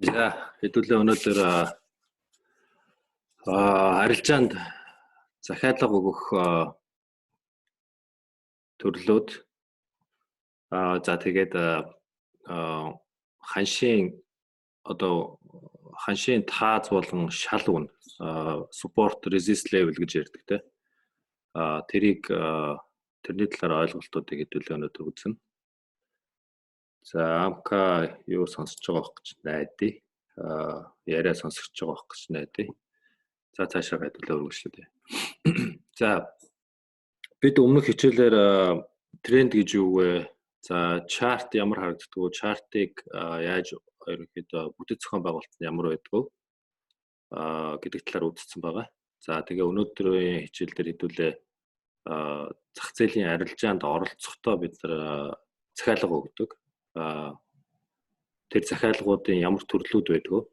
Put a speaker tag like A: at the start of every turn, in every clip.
A: За хэдүүлээ өнөөдөр арилжаанд захиалга өгөх төрлүүд за тэгээд ханшийн тааз болон шал үн support resist level гэж ярьдаг те. Тэрний талаар ойлголтуудыг хэдүүлээ өнөөдөр үзнэ. За амка юу сонсож байгаа байх гэж найдаа. Яриа сонсож байгаа байх гэж найдаа. За цаашаа хэдүүлээ үргэлжлүүлээ. За бид өмнөх хичээлээр тренд гэж юу вэ? За чарт ямар харагддаг вэ? Чартыг яаж ерөнхийдөө бүтэц зохион байгуулалт нь ямар байдг вэ? Гэдэг талаар үзсэн байгаа. За тэгээ өнөөдрийн хичээл дээр хэдүүлээ зах зээлийн арилжаанд оролцохдоо бид нар захиалга өгдөг. Тэр захиалгуудын ямар төрлүүд байдаг вэ?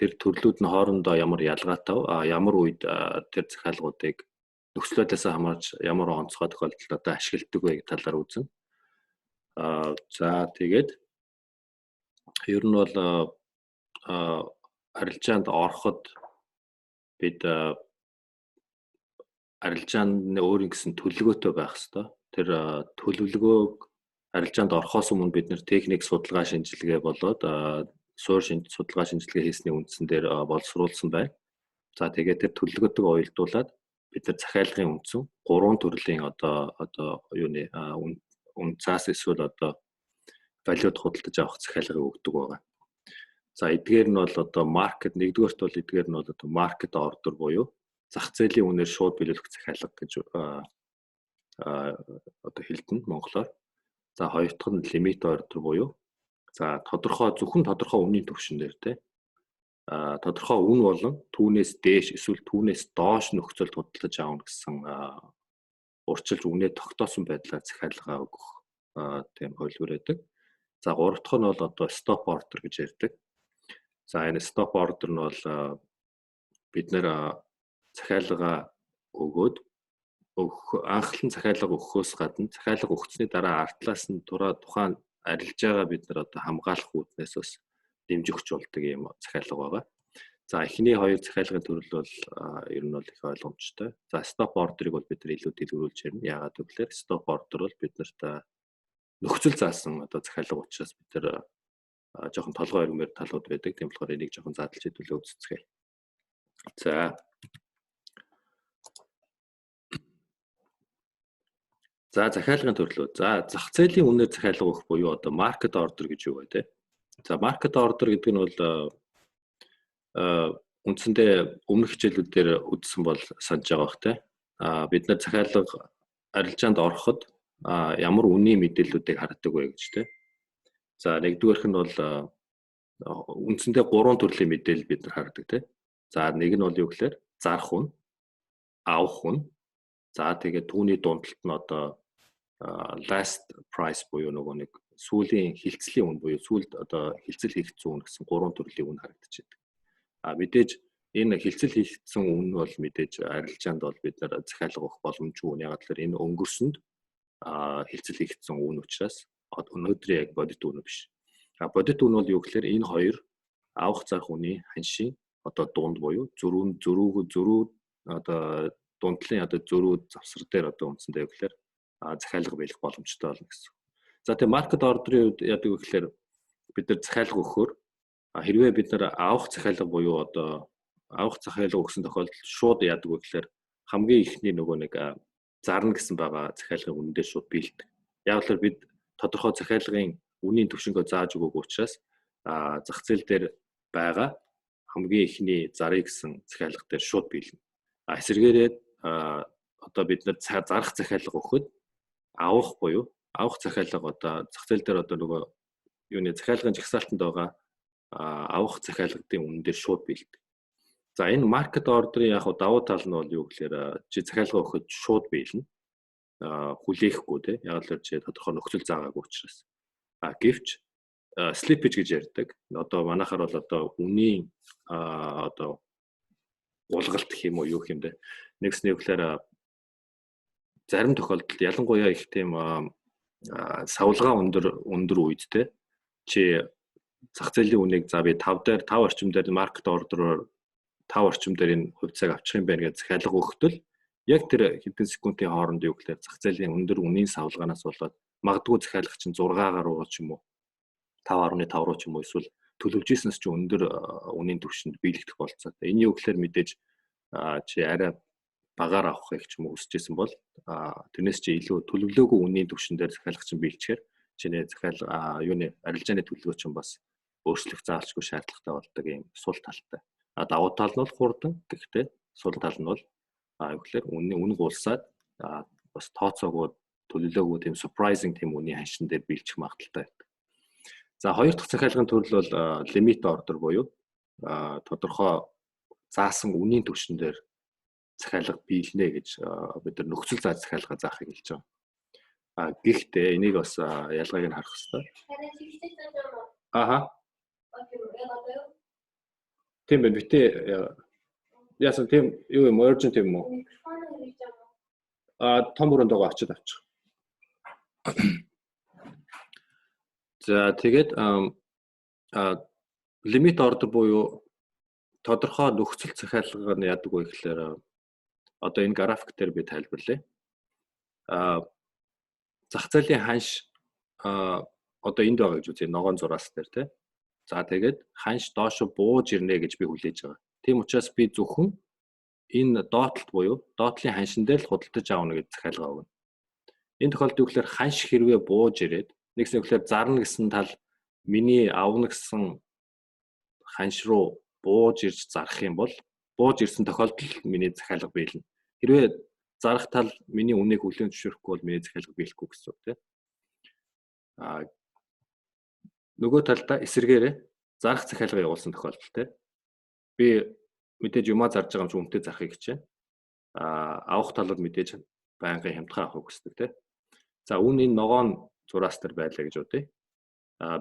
A: Тэр төрлүүд нь хоорондоо ямар ялгаатай вэ? Ямар үед тэр захиалгуудыг нөхцөл байдлаас хамаарч ямар онцгой тохиолдолд одоо ашигладаг вэ гэх талаар үзнэ. За тэгээд ер нь бол арилжаанд ороход бид арилжааны өөрийн гэсэн төлөвлөгөөтэй байх хэрэгтэй. Тэр төлөвлөгөөг арилжаанд орохоос өмнө бид нэр техник судалгаа шинжилгээ болоод суур судалгаа шинжилгээ хийсний үндсэн дээр боловсруулсан байна. За тэгээд тэр төлөвлөгөөтэйг уялдуулаад бид нар захиалгын үндсэн 3 төрлийн одоо юуны үнцаас эсвэл одоо валют худалдаж авах захиалгыг өгдөг байгаа. За эдгээр нь бол одоо маркет нэгдүгээрт бол эдгээр нь бол одоо маркет ордер буюу зах зээлийн үнээр шууд биелүүлэх захиалга гэж одоо хэлдэг нь монголоор. За хоёр дахь нь лимит ордер буюу за зөвхөн тодорхой үнийн түвшинээр те тодорхой үн болон түүнээс дээш эсвэл түүнээс доош нөхцөлд худалдаж аавна гэсэн урьдчилж үнэ тогтоосон байдлаар захиалга өгөх тийм хөлбөр байдаг. За гурав дахь нь бол одоо стоп ордер гэж ярьдаг. За энэ стоп ордер нь бол бид нэр захиалга өгөөд анхлан захиалга өгөхөөс гадна захиалга өгсөний дараа артлаас нь тухайн арилж байгаа бид нар одоо хамгаалах үүднээс бас дэмжих болдог юм захиалга байгаа. За эхний хоёр захиалгын төрөл бол ер нь бол их ойлгомжтой. За стоп ордерыг бол бид нар илүү дэлгэрүүлж ярина. Яагаад гэвэл стоп ордер бол бид нарт нөхцөл заасан одоо захиалга учраас бид нар жоохон толгой өргөмөр талууд байдаг. Тийм болохоор энийг жоохон задлж хэдүүлээ үзцгээе. За захиалгын төрлүүд. За зах зээлийн үнээр захиалга өгөх буюу одоо маркет ордер гэж юу вэ те? За маркет ордер гэдэг нь бол үндсэндээ өмнөх хичээлүүдээр үзсэн бол санаж байгаа бох те. Бид нар захиалга арилжаанд ороход ямар үнийн мэдээллүүдийг хардаг вэ гэж те. За нэгдүгээрх нь бол үндсэндээ 3 төрлийн мэдээлэл бид нар хардаг те. За нэг нь бол юу гэхээр зарах үн, авах үн. За тэгээд түүний дундалт нь одоо last price буюу нөгөө нэг сүүлийн хилцлийн үн буюу сүүлд одоо хилцэл хийгдсэн үн гэсэн 3 төрлийн үн харагдчихэдэг. Мэдээж энэ хилцэл хийгдсэн үн бол мэдээж арилжаанд бол бид нар захиалга өгөх боломжгүй үн. Яг л энэ өнгөрсөнд хилцэл хийгдсэн үн учраас өнөөдрийн яг бодит үн биш. Бодит үн бол юу гэхээр энэ хоёр авах зарах үнийн ханшийн одоо дунд буюу зөрүү одоо дундлын одоо зөрүү завсар дээр одоо үндсэндээ юу гэхээр захиалга биелэх боломжтой болно гэсэн. За тэгээ маркет ордерын үед яадаг вэ гэхээр бид нар захиалга өгөхөөр хэрвээ бид нар авах захиалга буюу одоо авах захиалга өгсөн тохиолдолд шууд яадаг вэ гэхээр хамгийн ихний нөгөө нэг зарна гэсэн байгаа захиалгын үнэндээ шууд биелдэг. Яг л бид тодорхой захиалгын үнийн түвшингөө зааж өгөөг учраас зах зээл дээр байгаа хамгийн ихний зарыг гэсэн захиалга дээр шууд биелнэ. Эсвэргээрээ одоо бид нар зарах захиалга өгөхөд авах буюу авах захиалга одоо зах зээл дээр одоо нөгөө юуны захиалгын жагсаалтанд байгаа авах захиалгын үнэн дээр шууд биелдэг. За энэ маркет ордерын яг давуу тал нь бол юу гэхээр чи захиалга өгөхөд шууд биелнэ. Хүлээхгүй те яг л чи тодорхой нөхцөл заагаагүй учраас. Гэвч slippage гэж ярьдаг. Одоо манайхаар бол одоо үнийн одоо гулгалт гэх юм уу юу гэх юм бэ? Нэгс нь юу гэхээр зарим тохиолдолд ялангуяа их тийм савлгаа өндөр үед те чи зах зээлийн үнийг за би 5 орчим дээр маркет ордероор 5 орчим дээр энэ хувьцааг авчих юм байна гэж захиалга өгөхтөл яг тэр хэдэн секундын хооронд юу гэхээр зах зээлийн өндөр үнийн савлгаанаас болоод магадгүй захиалга чинь 6 гаруй ч юм уу 5.5 руу ч юм уу эсвэл төлөвжсэнээс ч өндөр үнийн түвшинд биелэгдэх болцоо. Энэ юу гэхээр мэдээж чи арай багаар авахыг ч юм уу хүсэж исэн бол тэрнээс чи илүү төлөвлөөгүй үнийн түвшин дээр захиалга чинь биелчихээр чиний захиалга юуны арилжааны төлөвлөгөө чинь бас өөрчлөх заалчгүй шаардлагатай болдог юм сул талтай. Давуу тал нь бол хурдан гэхдээ сул тал нь бол юу гэхээр үн гулсаад бас тооцоогүй төлөвлөөгүй тийм surprising тийм үнийн ханшин дээр биелчих магадaltaй байдаг. За хоёр дахь захиалгын төрөл бол limit order буюу тодорхой заасан үнийн түвшин дээр захиалга биелнэ гэж бид нар нөхцөл зааж захиалга заахыг хэлж байгаа. Гэхдээ энийг бас ялгааг нь харах хэрэгтэй. Тийм байна. Битээ яасан тийм юу юм urgent юм уу? Том өрөөндөө очиж авчих. За тэгээд limit order буюу тодорхой нөхцөл захиалга нь яадаг вэ гэхээр одоо энэ график дээр би тайлбарлая. Зах зээлийн ханш одоо энд байгаа гэж үзье ногоон зураас дээр тий. За тэгээд ханш доошо бууж ирнэ гэж би хүлээж байгаа. Тийм учраас би зөвхөн энэ доотлолт буюу доотлын ханшин дээр л худалдаж аавна гэж захиалга өгнө. Энэ тохиолдолд юу гэхээр ханш хэрвээ бууж ирээд нэгсэн гэхээр зарна гэсэн тал миний авна гэсэн ханш руу бууж ирж зарах юм бол бууж ирсэн тохиолдолд миний захиалга биелнэ. Хэрвээ зарах тал миний үнийг хүлээн зөвшөөрөхгүй бол миний захиалга биелэхгүй гэсэн үг тийм. Нөгөө талдаа эсэргээрээ зарах захиалга явуулсан тохиолдол тийм. Би мэдээж юмаа зарж байгаа юм чи үнэтэй зарахыг хичээ. Авах талд мэдээж байнгын хямдхан авахыг хүсдэг тийм. За үн энэ ногоон зураас дээр байлаа гэж бодъё.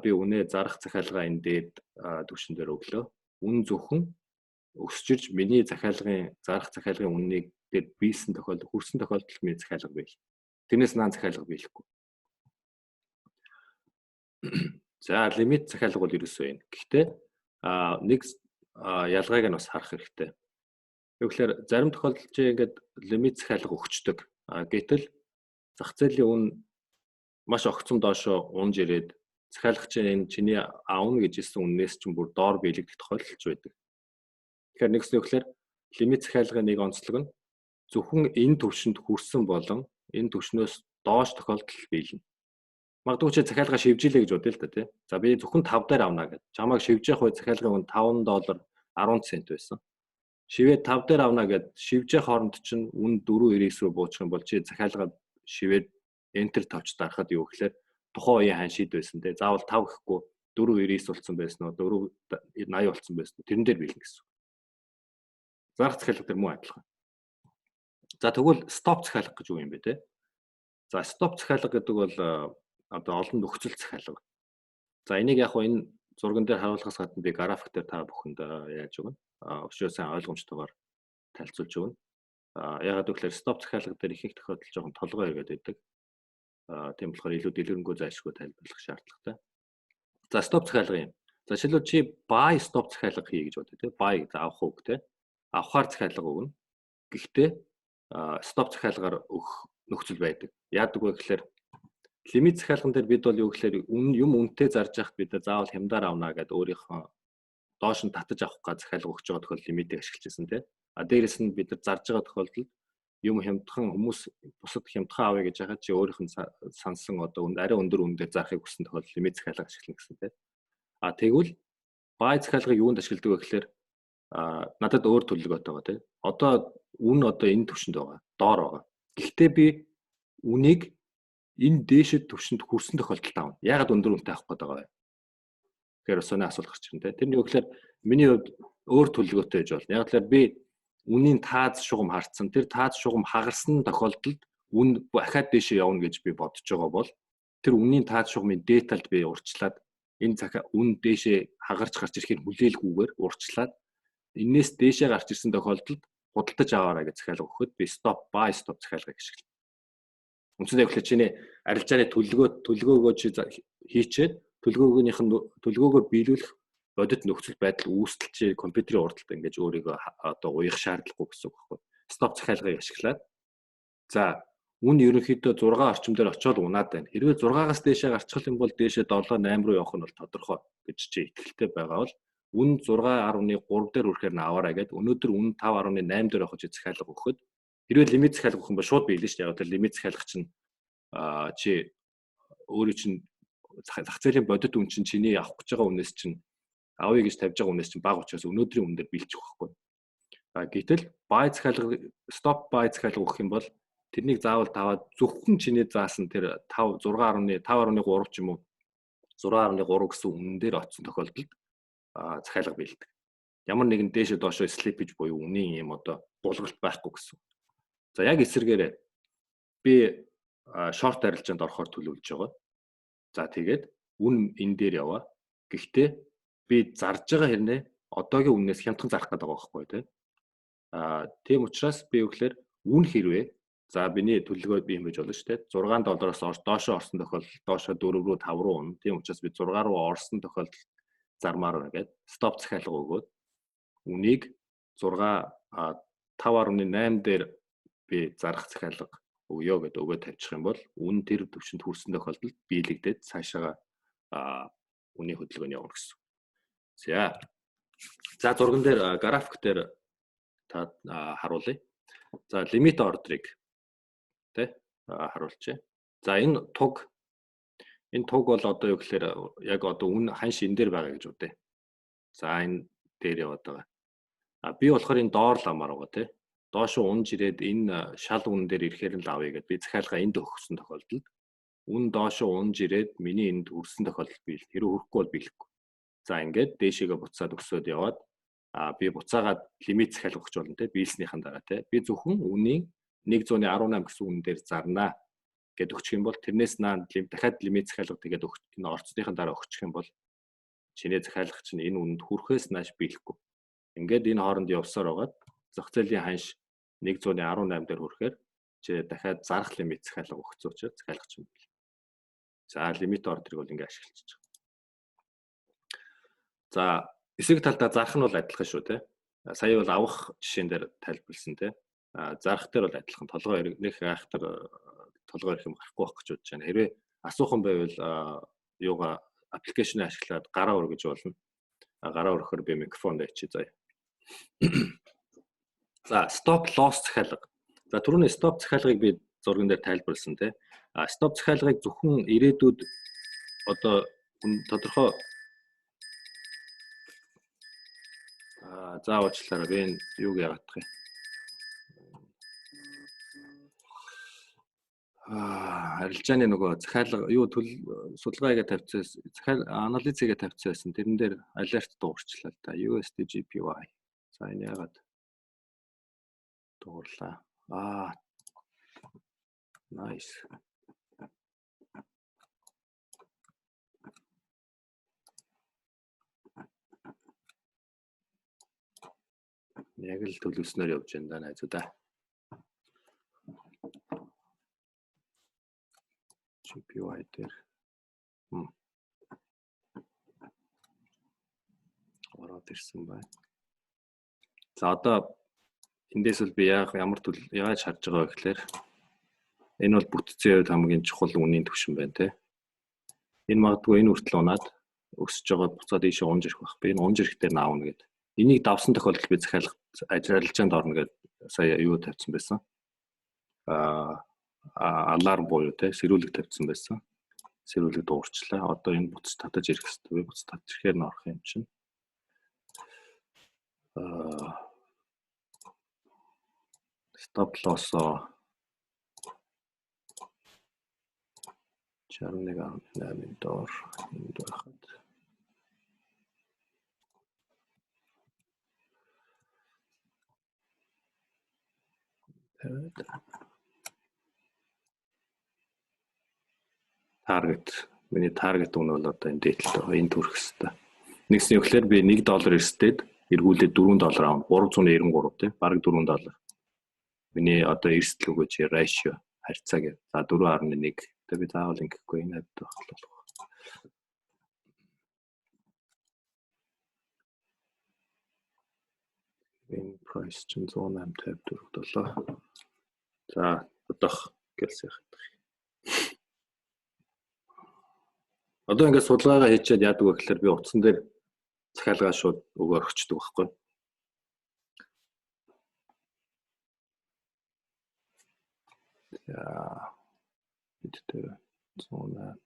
A: Би үнэ зарах захиалгаа энэ дээд түвшин дээр өглөө. Үн зөвхөн өсчирж миний захиалгын зарах захиалгын үннийг дээр биелсэн тохиолдолд хүрсэн тохиолдолд миний захиалга биел. Тэрнээс наан захиалга биелэхгүй. За лимит захиалга бол ерөөсөө юм. Гэхдээ нэг ялгааг нь бас харах хэрэгтэй. Тэгэхээр зарим тохиолдолд ингээд лимит захиалга өгчдөг. Гэтэл зах зээлийн үн маш огцом доошоо унж ирээд захиалгач энэ чиний аавна гэж хэлсэн үннээс ч бүр доор биелэгдэх тохиолдолч байдаг. Тэгэхээр нэгснээр лимит захиалгын нэг онцлог нь зөвхөн энэ түвшинд хүрсэн болон энэ түвшнөөс доош тохиолдол биелнэ. Магадгүй ч захиалга шивжилээ гэж бодъё л та тий. За би зөвхөн 5 дээр авна гэж. Чамайг шивж явах үе захиалгын үн $5.10 байсан. Шивээд 5 дээр авна гэд шивжээ хооронд чинь үн 4.99 рүү буучих юм бол чи захиалга шивээд enter тавьж дарахад юу гэхээр тухайн үеийн ханшид байсан тий. Заавал 5 гэхгүй 4.99 болсон байсан уу 4.80 болсон байсан уу тэрэн дээр биелнэ гэсэн. Зарах захиалга дээр муу адилхан. За тэгвэл стоп захиалга гэж юу юм бэ те? За стоп захиалга гэдэг бол одоо олон нөхцөл захиалга. За энийг яг энэ зурган дээр харуулахаас гадна би график дээр та бүхэнд яаж өгнө? Өшөө сайн ойлгомжтойгоор танилцуулж өгнө. Ягаад гэвэл стоп захиалга дээр их тохиолдолд жоохон толгой ирээд байдаг. Тийм болохоор илүү дэлгэрэнгүй зайлшгүй тайлбарлах шаардлагатай. За стоп захиалга юм. За жишээлбэл чи buy stop захиалга хий гэж бодъё те. Buy авах үг те. Авахар захиалга өгнө. Гэхдээ стоп захиалгаар өгөх нөхцөл байдаг. Яадаг вэ гэхээр лимит захиалган дээр бид бол юу гэхээр юм үнэтэй зарж яхад бид заавал хямдаар авна гэдэг өөрийнхөө доош нь татаж авах га захиалга өгч байгаа тохиолдолд лимитийг ашиглаж байсан тийм. Дээрээс нь бид нар зарж байгаа тохиолдолд юм хямдхан хүмүүс бусад хямдхан авъя гэж яхад чи өөрийнх нь сансан одоо арай өндөр үнээр зарахыг хүссэн тохиолдолд лимит захиалга ашиглана гэсэн тийм. Тэгвэл buy захиалгыг юунд ашигладаг вэ гэхээр надад өөр төлөвлөгөөтэй байгаа тийм. Одоо үн одоо энэ түвшинд байгаа. Доор байгаа. Гэхдээ би үнийг энэ дээшэд түвшинд хүрсэн тохиолдолд авна. Яагаад өндөр үнэтэй авах гэдэг вэ? Тэгэхээр сони асуулт гарч ирнэ тийм. Тэрний үгээр миний хувьд өөр төлөвлөгөөтэй гэж болно. Яг тэгэхээр би үнийн тааз шугам харцсан. Тэр тааз шугам хагарсан тохиолдолд үн дахиад дээшээ явна гэж би бодож байгаа бол тэр үнийн тааз шугамын детальд би урьдчилаад энэ үн дээшээ хагарч гарч ирэхийг хүлээлгүйгээр урьдчилаад энээс дээшээ гарч ирсэн тохиолдолд худалдаж аваарай гэж захиалга өгөхөд би stop buy stop захиалгыг ашиглав. Үндсэндээ яг л чиний арилжааны төлөвлөгөөгөө чи хийчээд төлгөөгөөр биелүүлэх бодит нөхцөл байдал үүсэлч компьютерийн урдталд ингэж өөрийгөө одоо уяах шаардлагагүй гэсэн үг байхгүй. Стоп захиалгыг ашиглаад за үн ерөнхийдөө 6 орчим дээр очиод унаад байна. Хэрвээ 6-аас дээшээ гарчих юм бол дээшээ 7, 8 руу явах нь бол тодорхой гэж чи итгэлтэй байгаа бол үн 6.3 дээр хүрэхээр нь аваарай гэд өнөөдөр үн 5.8 дээр авах чи захиалга өгөхөд хэрвээ лимит захиалга өгөх юм бол шууд биелнэ шүү дээ. Яг л лимит захиалга чинь чи өөрөө чинь зах зээлийн бодит үн чинь чиний авах гэж байгаа үнээс чинь авъя гэж тавьж байгаа үнээс чинь бага учраас өнөөдрийн үн дээр биелчих واخгүй. Гэтэл buy захиалга stop buy захиалга өгөх юм бол тэрнийг заавал таваад зөвхөн чиний заасан тэр 5.3 ч юм уу 6.3 гэсэн үнэн дээр очсон тохиолдолд захиалга биелдэг. Ямар нэгэн дээшээ доошоо slippage буюу үнийн юм одоо булгалт байхгүй гэсэн. За яг эсэргээрээ би short арилжаанд орохоор төлөвлөж байгаа. За тэгээд үн энэ дээр яваа. Гэхдээ би зарж байгаа хэрнээ одоогийн үннээс хямдхан зарах гэдэг байгаа байхгүй тий. Тийм учраас би өглөөр үн хэрвээ за биний төлөвлөгөөд би юм байж болно шүү дээ. $6-оос доошоо орсон тохиолдолд доошоо 4 рүү 5 руу унна. Тийм учраас би 6 руу орсон тохиолдолд зармаар байна гэдэг стоп захиалга өгөөд үнийг 5.8 дээр би зарах захиалга өгөө гэдэг өгөө тавьчих юм бол үн тэр төвшөнд хүрсэн тохиолдолд биелэгдээд цаашаага үнийн хөдөлгөөний явна гэсэн. За зурган дээр график дээр та харуулъя. За лимит ордрыг тэ харуулчихъя. За энэ туг бол одоо юу гэхээр яг одоо үн ханш энэ дээр байгаа гэж үдээ. За энэ дээр яваад байгаа. Би болохоор энэ доор л амаар байгаа тий. Доошоо унж ирээд энэ шал үн дээр ирэхээр л авъя гэд би захиалга энд өгсөн тохиолдолд үн доошоо унж ирээд миний энд хүрсэн тохиолдолд би хэрэв хүрэхгүй бол биелэхгүй. За ингээд дээшээгээ буцаад өсөөд яваад би буцаагаад лимит захиалга өгч болно тий. Биелснийхэн дараа тий. Би зөвхөн үнийн 118 гэсэн үнэн дээр зарнаа гэд өгчих юм бол тэрнээс наа дахиад лимит захиалга тэгээд энэ орцныхын дараа өгчих юм бол чиний захиалга чинь энэ үнэнд хүрэхээс нааш биелэхгүй. Ингээд энэ хооронд явсаар байгаад зах зээлийн ханш 118 дээр хүрэхээр чи дахиад зарах лимит захиалга өгсөн учраас захиалга чинь бил. За лимит ордрыг бол ингээд ашиглаж байгаа. За эсрэг талдаа зарах нь бол адилхан шүү те. Сая бол авах жишээн дээр тайлбарлсан те. Зарах дээр бол адилхан толгой нэг айхтар толгой ирэх юм гарахгүй байх гэж бодож байна. Хэрвээ асуухан байвал юугаа аппликейшн ашиглаад гараа өргөж болно. Гараа өргөхөөр би микрофон дэвчээ заяа. За stop loss захиалга. За түрүүний stop захиалгыг би зурган дээр тайлбарлсан те. Stop захиалгыг зөвхөн ирээдүйд одоо тодорхой заавчлаараа би энэ юуг яагаадах юм. Арилжааны нөгөө захиалга юу судалгаагаа тавьчихсан анализигээ тавьчихсан тэрэн дээр алерт дуурчлаа л да USDGPY. За энэ яагаад дуурлаа. Nice. Яг л төлөвснөр явж байна да найзуудаа. GPY дээр. Ороод ирсэн байна. За одоо эндээс л би яаж харж байгаа вэ гэхээр энэ бол бүтцийн хувьд хамгийн чухал үнийн түвшин байна те. Энэ магадгүй энэ хүртэл унаад өсөж байгаа буцаад ийшээ унж ирэх байх. Би энэ унж ирэх дээр наавна гэдэг. Энийг давсан тохиолдолд би захиалга арилжаанд орно гэдэг сая юу тавьсан байсан. Аларм буюу те сэрүүлэг тавьсан байсан. Сэрүүлэг дуурчлаа. Одоо энэ буцаж татаж ирэх хэрэгтэй. Буцаж татаж ирэхээр нь орох юм чинь. Stop loss 61.8 доор энд байхад. Таргет. Миний таргет үнэ бол одоо энэ дээдлээ байгаа. Энэ төрөх хэвээр. Нэгсний өгөхлөөр би $1 эрсдээд эргүүлээд $4 аавна. 393 тий. Бараг $4. Миний одоо эрсдэл өгөөж ratio харьцаа гэдэг. За 4.1. Тэгээ би заавал ингэхгүй энэ хэвээр болох. price чинь 108.54 За бодох гэлс яах. Одоо ингээд судалгаагаа хийчихэд яадаг вэ гэхээр би утсан дээр захиалгаа шууд өгөө орчихдог байхгүй. За бидтэй 108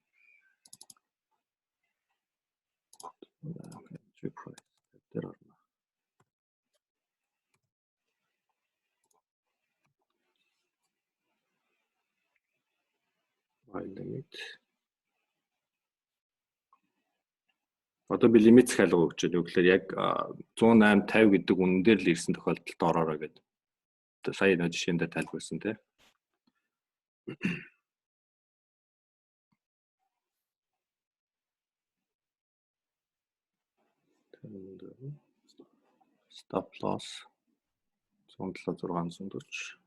A: price дээр орно. Limit. Одоо би лимит захиалга өгч байна. Үгээр яг 108.50 гэдэг үнэн дээр л ирсэн тохиолдолд ороорой гэдэг. Сая нэг жишээндээ тайлбарсан тий. Stop loss 107,640.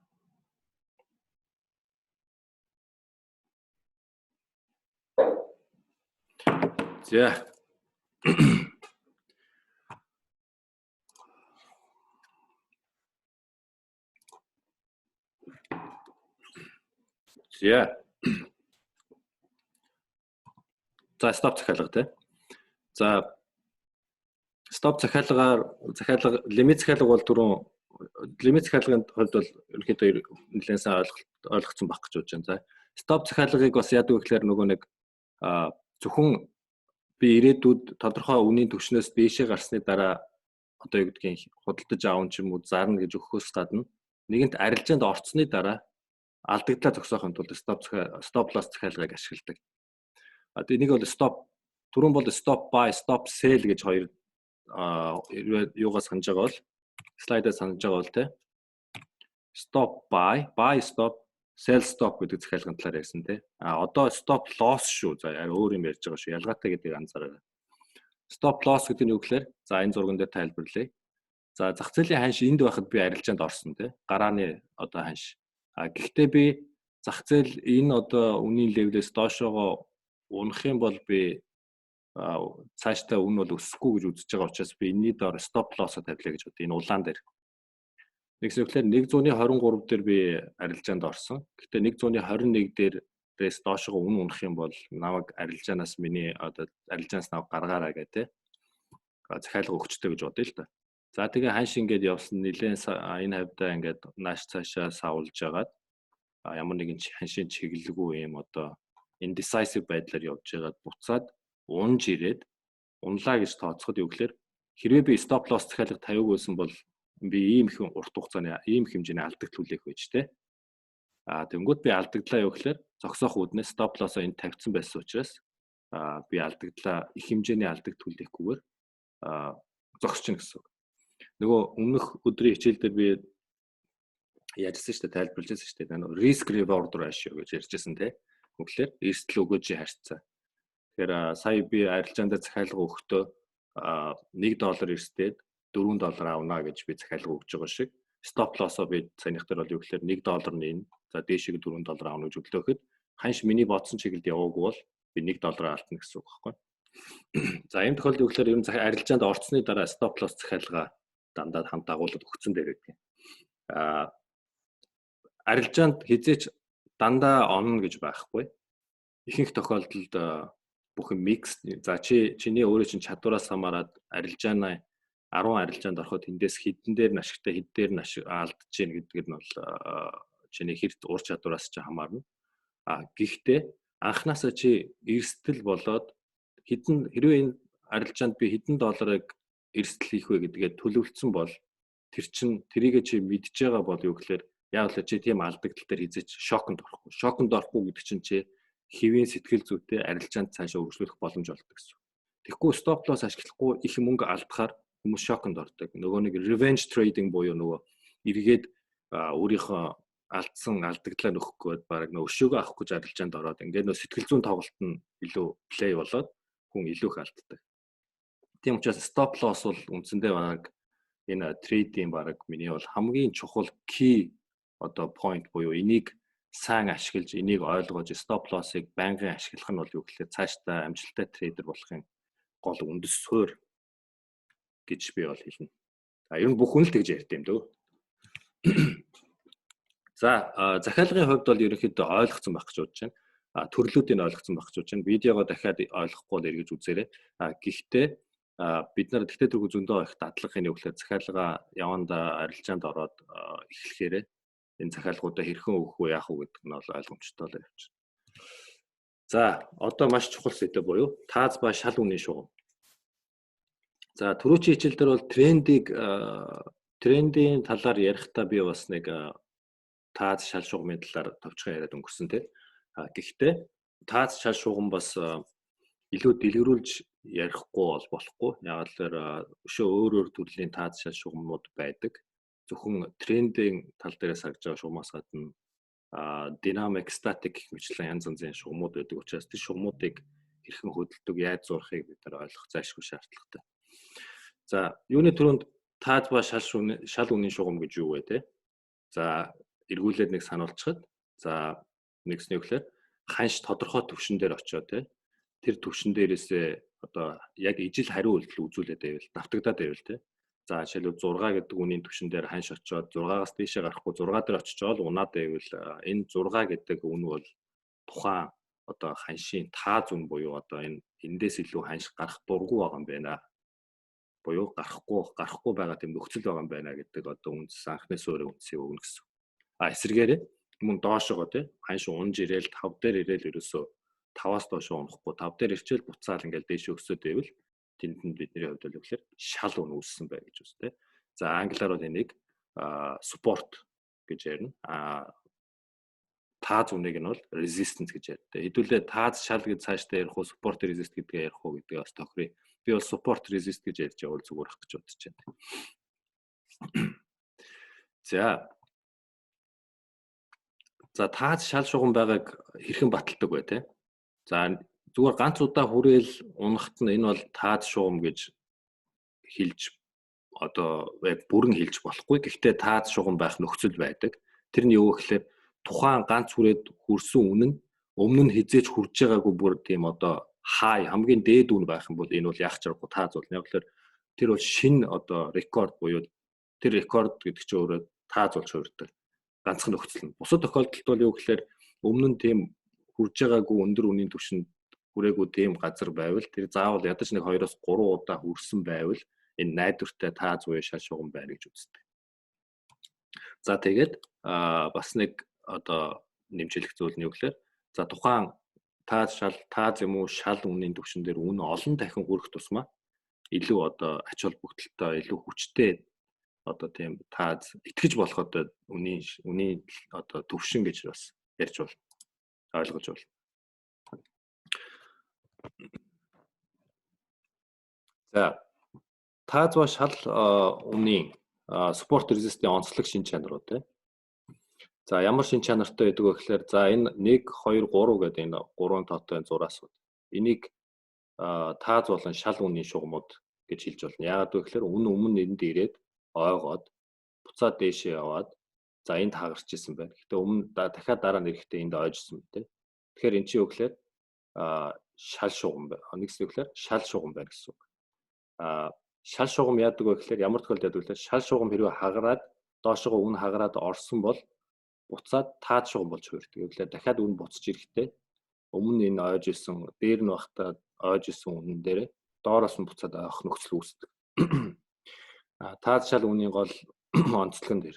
A: За. За. За стоп захиалга тий. За стоп захиалгаар лимит захиалга бол түрүүн лимит захиалгын хувьд бол ерөнхийдөө нэлээд сайн ойлгогдсон баг гэж бодож байна. За стоп захиалгыг бас яадаг вэ гэхээр нөгөө нэг зөвхөн би ирээдүйд тодорхой үнийн түвшнээс дээшээ гарсны дараа одоо юу гэдгийг худалдаж аав ч юм уу зарна гэж өгөхөөс гадна нэгэнт арилжаанд орцсны дараа алдагдлаа зогсоохын тулд стоп лосс захиалгыг ашигладаг. Тэгээ нэг бол стоп түрүүн бол stop buy, stop sell гэж хоёр юугаас санаж байгаа бол слайдаа санаж байгаа бол те stop buy, buy stop, sell stop гэдэг захиалгын талаар ярьсан те. Одоо stop loss шүү. За өөр юм ярьж байгаа шүү. Ялгаатай гэдгийг анзаараарай. Stop loss гэдэг нь юу гэхээр за энэ зурган дээр тайлбарлая. За зах зээлийн ханш энд байхад би арилжаанд орсон те. Гарааны одоо ханш. Гэхдээ би зах зээл энэ одоо үнийн левлээс доошоогоо унах юм бол би цаашдаа үн бол өсөхгүй гэж үзэж байгаа учраас би энэний доор stop loss-о тавилаа гэж бодъё. Энэ улаан дээр. Нэгсэвчлэр 123 дээр би арилжаанд орсон. Гэхдээ 121 дээрээс доошоо үн унах юм бол намайг арилжаанаас миний одоо арилжаанаас наваг гаргаарай гэдэг захиалга өгчтэй гэж бодъё л да. За тэгээ ханш ингээд явсан нэлээд энэ хавьдаа ингээд нааш цаашаа савлж агаад ямар нэгэн ханшийн чиглэлгүй юм одоо indecisive байдлаар явж байгаад буцаад унж ирээд унлаа гэж тооцоход юу гэхээр хэрвээ би stop loss захиалга тавиаг байсан бол би ийм их урт хугацааны ийм хэмжээний алдагт хүлээх байж тээ. Тэнгүүд би алдагдлаа юу гэхээр зогсоох үүднээ stop loss-о энд тавьсан байсан учраас би алдагдлаа их хэмжээний алдагт хүлээхгүйгээр зогсож чинь гэсэн үг. Нөгөө өмнөх өдрийн хичээл дээр би яажсан шүү дээ тайлбарлажсэн шүү дээ. Risk reward ratio гэж ярьжсэн тий. Үгээр эрсдэл өгөөжийн харьцаа. Тэгэхээр сая би арилжаанд захиалга өгөхдөө $1 эрсдээд $4 авна гэж би захиалга өгж байгаа шиг stop loss-о би саяных дээр бол юу гэхээр $1 нь энэ за дээшээ $4 авна гэж өглөөхөд ханш миний бодсон чиглэлд яваагүй бол би $1 алдна гэсэн үг байхгүй. За энэ тохиолдолд юу гэхээр ер нь арилжаанд орцсны дараа stop loss захиалга дандаа хамт агуулад өгсөн дээр гэдэг. Арилжаанд хизээч дандаа онно гэж байхгүй. Ихэнх тохиолдолд бүх юм микс. За чиний өөрөө чинь чадвараас хамаарат арилжааны 10 арилжаанд ороход эндээс хідэн дээр ашигтай хэд дээр алдаж гин гэдгээр нь бол чиний хэрэг ур чадвараас ч хамаарна. Гэхдээ анхнаасаа чи эрсдэл болоод хэдэн хэрвээ энэ арилжаанд би хэдэн долларыг эрсдэл хийх вэ гэдгээ төлөвлөсөн бол тэр чин тэрийгээ чи мэдж байгаа бол юу гэхээр яг л чи тийм алдагдал дээр хизээч шоконд орохгүй. Шоконд орохгүй гэдэг чинь чи хэвийн сэтгэл зүйтэй арилжаанд цаашаа өргөжлөх боломж олдог гэсэн. Тэгэхгүй stop loss ашиглахгүй их мөнгө алдахаар хүмүүс шоконд ордог. Нөгөө нэг revenge trading буюу нөгөө эргээд өөрийнхөө алдсан алдагдлаа нөхөх гээд баг нөгөө өшөөгөө авах гэж арилжаанд ороод ингээд нөгөө сэтгэл зүйн тоглолт нь илүү play болоод хүн илүү их алддаг. Тийм учраас stop loss бол үндсэндээ баг энэ трейдинг баг миний бол хамгийн чухал key одоо point буюу энийг сайн ашиглаж энийг ойлгож stop loss-ыг байнгын ашиглах нь бол юу гэхээр цаашдаа амжилттай трейдер болохын гол үндэс суурь гэж би бол хэлнэ. Ер нь бүх хүн л тэгж ярьд юм дөө. За захиалгын хувьд бол ерөнхийдөө ойлгоцсон байх гэж бодож байна. Төрлүүдийг ойлгоцсон байх гэж бодож байна. Видеогоо дахиад ойлгохгүй л эргэж үзээрэй. Гэхдээ бид нар тэгтээ тэргүй зөндөө их дадлага хийнэ гэхээр захиалга явандаа арилжаанд ороод эхлэхээр энэ захиалгуудаа хэрхэн өгөх үү яах вэ гэдэг нь бол ойлгомжтой л явж байна. За одоо маш чухал сэдв буюу тааз ба шал үнийн шугам. За түрүүчийн хичээл дээр бол трендийн талаар ярихдаа би бас нэг тааз шал шугамын талаар товчхон яриад өнгөрсөн тийм. Гэхдээ тааз шал шугам бас илүү дэлгэрүүлж ярихгүй бол болохгүй. Яг л өөр төрлийн тааз шал шугамнууд байдаг. Зөвхөн трендийн тал дээрээс харж байгаа шугамаас гадна динамик, статик гэх мэтлэн янз янзын шугамуд байдаг учраас тэр шугамуудыг хэрхэн хөдөлдөг, яаж зурхыг бид нар ойлгох зайлшгүй шаардлагатай. За, юуны түрүүнд тааз ба шал үнийн шугам гэж юу вэ те? За, эргүүлээд нэг сануулчихад. За, нэгсний үгээр ханш тодорхой түвшин дээр очиод те. Тэр түвшин дээрээсээ одоо яг ижил хариу үйлдэл үзүүлээд байвал давтагдаад байвал те. За жишээлбэл 6 гэдэг үнийн түвшин дээр ханш очиод 6-аас дээшээ гарахгүй 6 дээр очиж бол унаад байвал энэ 6 гэдэг үн бол тухайн одоо ханшийн тааз үн буюу одоо энэ эндээс илүү ханш гарах дурггүй байгаа юм байна. Буюу гарахгүй байгаа тийм нөхцөл байгаа юм байна гэдэг одоо үндэс анхны суурийн үндсийг өгнө гэсэн. Эсвэргээрээ мөн доошогоо тий ханш унж ирээл 5 дээр ирээл ерөөсөө 5-аас доош унахгүй 5 дээр ирчээл буцаал ингээл дээшээ өсөд байвал тэнд бидний хувьд бол ихлээр шал үн үүссэн бай гэж үстэй. За англиар бол энийг support гэж ярина. Тааз үнийг нь бол resistance гэж ярьдаг. Хэдүүлээ тааз шал гэж цаашдаа ярих уу support resist гэдгээ ярих уу гэдгээ бас тохирё. Би бол support resist гэж ярьж явал зүгээр ах гэж бодож байна. За тааз шал шугам байгааг хэрхэн баталдаг вэ те? За зүгээр ганц удаа хүрээл унахт нь энэ бол тааз шугам гэж хэлж одоо бүрэн хэлж болохгүй. Гэхдээ тааз шугам байх нөхцөл байдаг. Тэр нь юу гэхээр тухайн ганц хүрээд хүрсэн үнэн өмнө нь хизээж хүрж байгаагүй бүр тийм одоо хай хамгийн дээд үн байх юм бол энэ бол яах чаргагүй тааз бол. Яг л тэр бол шинэ одоо рекорд буюу тэр рекорд гэдэг чинь өөрөө тааз болж хувирдаг. Ганцхан нөхцөл нь. Бусад тохиолдолд бол юу гэхээр өмнө нь тийм хүрж байгаагүй өндөр үнийн түвшинд хүрээгүй тийм газар байвал тэр заавал ядаж нэг 2-3 удаа хүрсэн байвал энэ найдвартай тааз буюу шал шугам байна гэж үздэг. За тэгээд бас нэг одоо нэмжлэх зүйл нь юу гэхээр за тухайн тааз юм уу шал үнийн түвшин дээр үн олон дахин хүрэх тусмаа илүү одоо ач холбогдолтой илүү хүчтэй одоо тийм тааз итгэж болох одоо үнийн одоо түвшин гэж бас ярьж болно. Ойлгож болно. За тааз ба шал үнийн support resist-ийн онцлог шин чанарууд те. За ямар шин чанартай байдаг вэ гэхээр за энэ 1 2 3 гэдэг энэ 3 тоотой зураас энийг тааз болон шал үнийн шугамуд гэж хэлж болно. Яагаад вэ гэхээр өмнө энд ирээд ойгоод буцаад дээшээ яваад за энд хагарч исэн байна. Гэхдээ өмнө дахиад дараа нь ирэхдээ энд ойжсэн мэт. Тэгэхээр эн чинь юу гэхээр шал шугам байна. Нэгсний гэхээр шал шугам байна гэсэн үг. Шал шугам яадаг вэ гэхээр ямар тохиолдолд яадаг вэ? Шал шугам хэрвээ хагараад доошоо үн хагараад орсон бол буцаад тааз шугам болж хувирдаг. Гэвлээ дахиад үн буцаж ирэхдээ өмнө энэ ойж исэн дээр нь багтаа ойж исэн үнэн дээр доороос нь буцаад авах нөхцөл үүсдэг. Тааз шал үнийн гол онцлог нь дэр.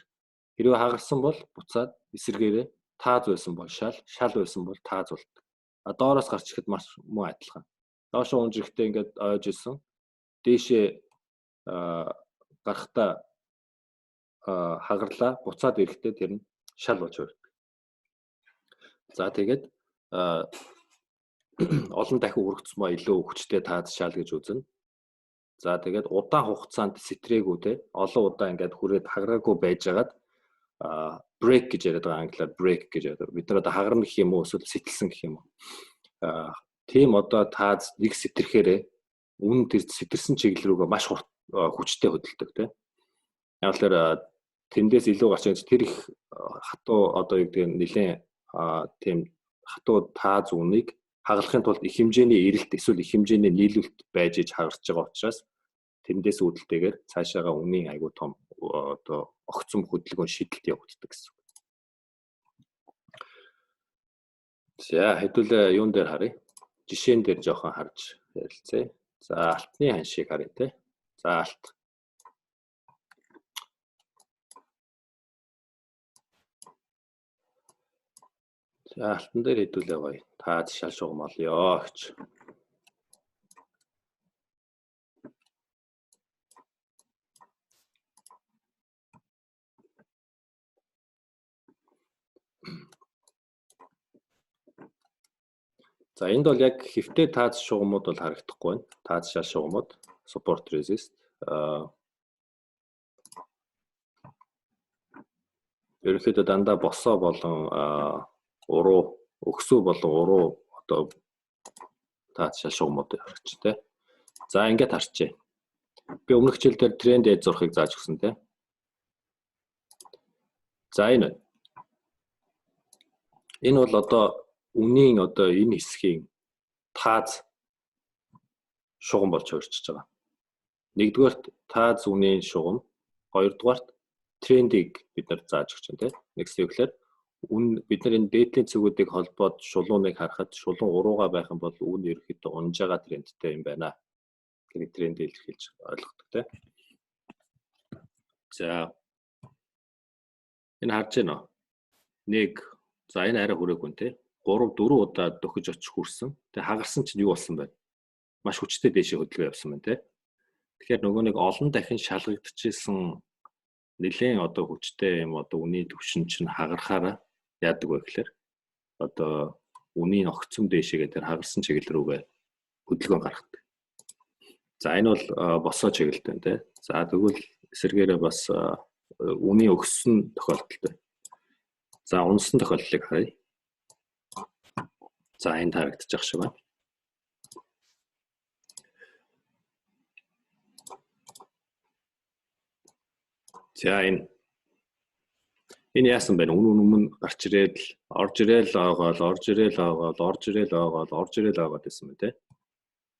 A: Хэрвээ хагарсан бол буцаад эсэргээрээ тааз байсан бол шал байсан бол тааз болдог. Доороос гарч ирэхэд маш муу адилхан. Доошоо унж ирэхдээ ингээд ойж исэн дээшээ гарахтаа хагарлаа буцаад ирэхдээ тэр нь шал болж хувирдаг. За тэгээд олон дахин үргэлжсмаа илүү хүчтэй тааз шал гэж үзнэ. За тэгээд удаан хугацаанд сэтрээгүй те олон удаа ингээд хүрээд хагараагүй байжгаад break гэж яриад байгаа англиар break гэж яриад. Бид нар одоо хагарна гэх юм уу эсвэл сэтэлсэн гэх юм уу. Тийм одоо тааз нэг сэтрэхээрээ үн тэр сэтэрсэн чиглэл рүүгээ маш хүчтэй хөдөлдөг те. Яг л тэндээс илүү гарч тэр их хатуу одоо юу гэдэг нь нэлээд тийм хатуу тааз үнийг хагалахын тулд их хэмжээний эрэлт эсвэл их хэмжээний нийлүүлэлт байж иж хагарч байгаа учраас тэндээс үүдэлтэйгээр цаашаага үнийн айгуу том одоо огцом хөдөлгөөн шийдэлт явагддаг гэсэн. За хэдүүлээ юун дээр харъя. Жишээн дээр жоохон харж ярилцъя. За алтны ханшийг харъя те. За алт. За алтан дээр хэдүүлээ гоё. Тааз шал шугам олё гэж. За энд бол яг хэвтэй тааз шугамуд бол харагдахгүй байна. Тааз шал шугамуд support resist ерөнхийдөө дандаа босоо болон уруу өгсөө болон уруу одоо тааз шал шугамуд харагч тэ. За ингээд харчээ. Би өмнөх жил дээр тренд эд зурхыг зааж өгсөн тэ. За энэ бол одоо үнийн одоо энэ хэсгийн тааз шугам болж хувирчиж байгаа. Нэгдүгээрт тааз үнийн шугам, хоёрдугаарт трендийг бид нар зааж өгч байна тийм. Нэгсэглэр бид нар энэ дээдлийн цэгүүдийг холбоод шулууныг харахад шулуун урууга байх юм бол үн ерөөхдөө унж байгаа трендтэй юм байна. Гэвь трендийг илэрхийлж ойлгодог тийм. За энэ харж байна уу? Нэг за энэ арай хүрээгүй тийм. 3 4 удаа дөхөж очих хүрсэн. Тэгээ хагарсан чинь юу болсон бэ? Маш хүчтэй дээшээ хөдөлгөөн явсан байна тийм. Тэгэхээр нөгөө нэг олон дахин шалгагдчихсэн нэлээд одоо хүчтэй юм одоо үнийн төвшин чинь хагарахаараа яадаг вэ гэхээр одоо үнийн огцом дээшээгээ тэр хагарсан чиглэл рүүгээ хөдөлгөөн гаргадаг. За энэ бол босоо чиглэлт байна тийм. За тэгвэл эсэргээрээ бас үнийн өгсөн тохиолдолтой. За унсан тохиолдлыг харъя. За энд харагдчих шиг байна. За энэ яасан бэ? Өмнө гарч ирээд орж ирээл аваад гэсэн мэт те.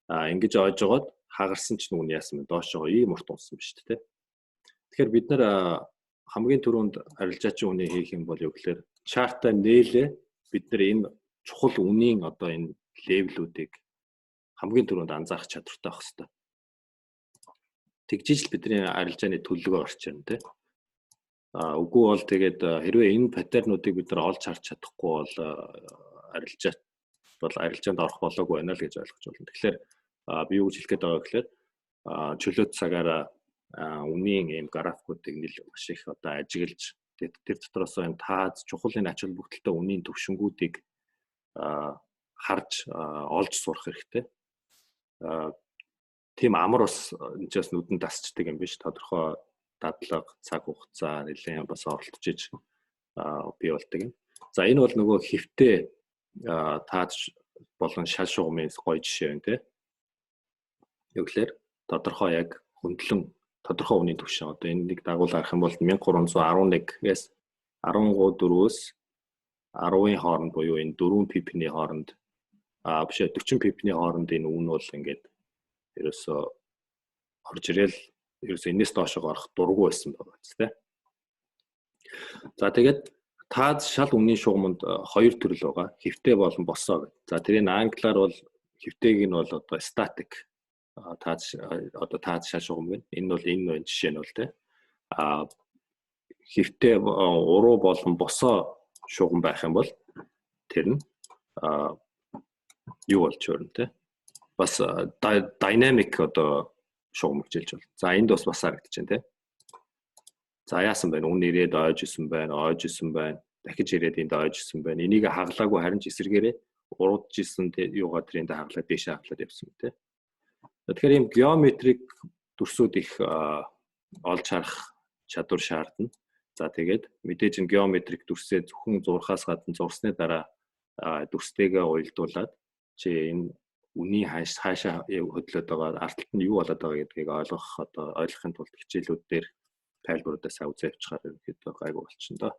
A: Ингэж ойж жоод хагарсан ч нүг яасан бэ? Доошоо ийм урт унсан биш те. Тэгэхээр бид нар хамгийн түрүүнд арилжаачийн үнийг хийх юм бол юу гэхээр чартаа нээлээ бид нар энэ чухал үнийн одоо энэ левелүүдийг хамгийн түрүүнд анзаарах чадвартай байх хэрэгтэй. Тэгжиж л бидний арилжааны төлөвлөгөө гарч ирнэ те. Үгүй бол тэгээд хэрвээ энэ паттернуудыг бид нар олж харж чадахгүй бол арилжаанд орох болоогүй байна л гэж ойлгож байна. Тэгэхээр би юу гэж хэлэх гээд байгаа гэхээр чөлөөт цагаараа үнийн ийм графикуудыг маш их одоо ажиглаж тэр дотроос энэ тааз чухлын ач холбогдолтой үнийн төвшингүүдийг харж олж сурах хэрэгтэй. Тийм амар бас энэчээс нүдэн тасчдаг юм биш. Тодорхой дадлага, цаг хугацаа нэлээд бас оролцож иж бий болдог юм. За энэ бол нөгөө хэвтэй тааз болон шал шугамын гоё жишээ байна те. Юу гэхээр тодорхой яг хөндлөн тодорхой үнийн түвшин одоо энэ нэг дагуул харах юм бол 1311-ээс 13-4-өөс 10-ын хооронд буюу энэ 4 ppm-ийн хооронд биш 40 ppm-ийн хооронд энэ үн бол ингээд ерөөсөө орж ирээл ерөөсөө энэс доошоо орох дурггүй байсан байгаа биз дээ. За тэгээд тааз шал үнийн шугамд хоёр төрөл байгаа. Хэвтэй болон босоо гэдэг. За тэрийн англиар бол хэвтэйг нь бол одоо static тааз шал шугам гэнэ. Энэ бол энэ жишээ нь бол тэ. Хэвтэй уруу болон босоо шугам байх юм бол тэр нь юу болж байна те. Бас dynamic одоо шугам гэж хэлж байна. За энд бас харагдаж байна те. За яасан бэ? Үн ирээд ойж исэн байна. Дахиж ирээд энд ойж исэн байна. Энийг хаглаагүй харин ч эсэргээрээ уруудж исэн юугаа тренд хаглаад дэше хаглаад явсан те. Тэгэхээр ийм геометрик дүрсүүд их олж харах чадвар шаардна. За тэгээд мэдээж энэ геометрик дүрсээ зөвхөн зурхаас гадна зурсны дараа дүрстэйгээ уялдуулад чи энэ үнийн хаашаа хөдлөд байгаа ард талд нь юу болоод байгаа гэдгийг ойлгохын тулд хичээлүүд дээр тайлбаруудаас үзээ авчихаар ерөнхийдөө гайгүй болчихно доо.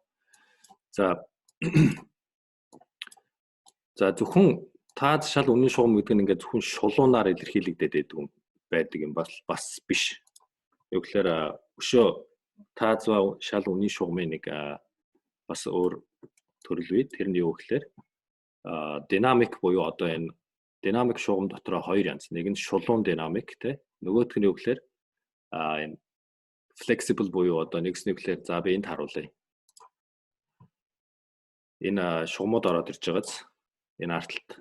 A: За зөвхөн тааз шал үнийн шугам гэдэг нь ингээд зөвхөн шулуунаар илэрхийлэгдээд байдаг юм байдаг юм бас биш. Юу гэхээр өшөө Тааз шал үнийн шугамын нэг бас өөр төрлүүд. Тэр нь юу гэхээр динамик буюу одоо энэ динамик шугам дотор хоёр янз. Нэг нь шулуун динамик те. Нөгөөх нь юу гэхээр энэ flexible буюу одоо нэгснэг гэхээр за би энд харуулъя. Энэ шугамуд ороод ирж байгааз энэ арталт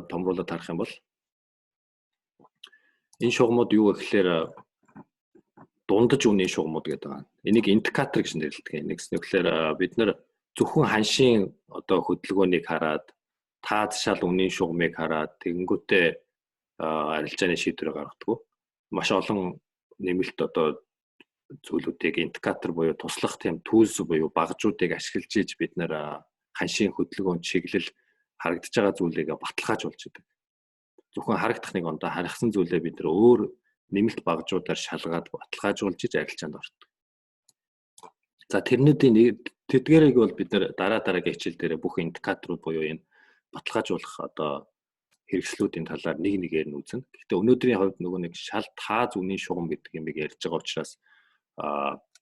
A: томруулаад харах юм бол энэ шугамуд юу гэхээр дундаж үнийн шугамуд гэдэг байна. Энийг индикатор гэж нэрлэдэг. Нэгснэг гэхээр бид нар зөвхөн ханшийн одоо хөдөлгөөнийг хараад Тааз шал үнийн шугамыг хараад тэгэнгүүтээ арилжааны шийдвэр гаргадаг. Маш олон нэмэлт одоо зүйлүүдийг индикатор буюу туслах тийм tools буюу багжуудыг ашиглаж ийж бид нар ханшийн хөдөлгөөн чиглэл харагдаж байгаа зүйлийг баталгаажуулж идэг. Зөвхөн харагдах нэг ондоо харгасан зүйлээ бид нар өөр нэмэлт багжуудаар шалгаад баталгаажуулж иж арилжаанд ордог. За тэрнүүдийн тэдгээрийг бол бид нар дараагийн хичээл дээр бүх индикаторууд буюу энэ баталгаажуулах одоо хэрэгслүүдийн талаар нэгээр нь үзнэ. Гэхдээ өнөөдрийн хувьд нөгөө нэг шал Тааз үнийн шугам гэдэг юм ярьж байгаа учраас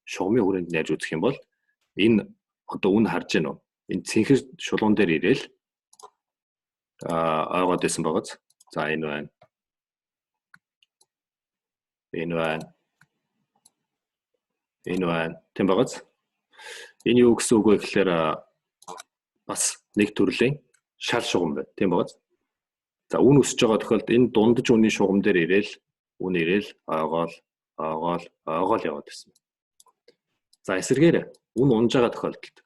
A: шугамын хүрээнд найж үзэх юм бол энэ одоо үн харж гэнэ үү? Энэ цэнхэр шулуун дээр ирээл ойгоод исэн байгааз. За энэ байна. Энэ байна. Энэ байна. Тэм байгааз. Энэ юу гэсэн үг вэ гэхээр бас нэг төрлийн шал шугам байна. Тэм байгааз. За үн өсөж байгаа тохиолдолд энэ дундаж үнийн шугам дээр ирээл үн ирээл ойгоол яваад ирсэн. За эсэргээр үн унж байгаа тохиолдолд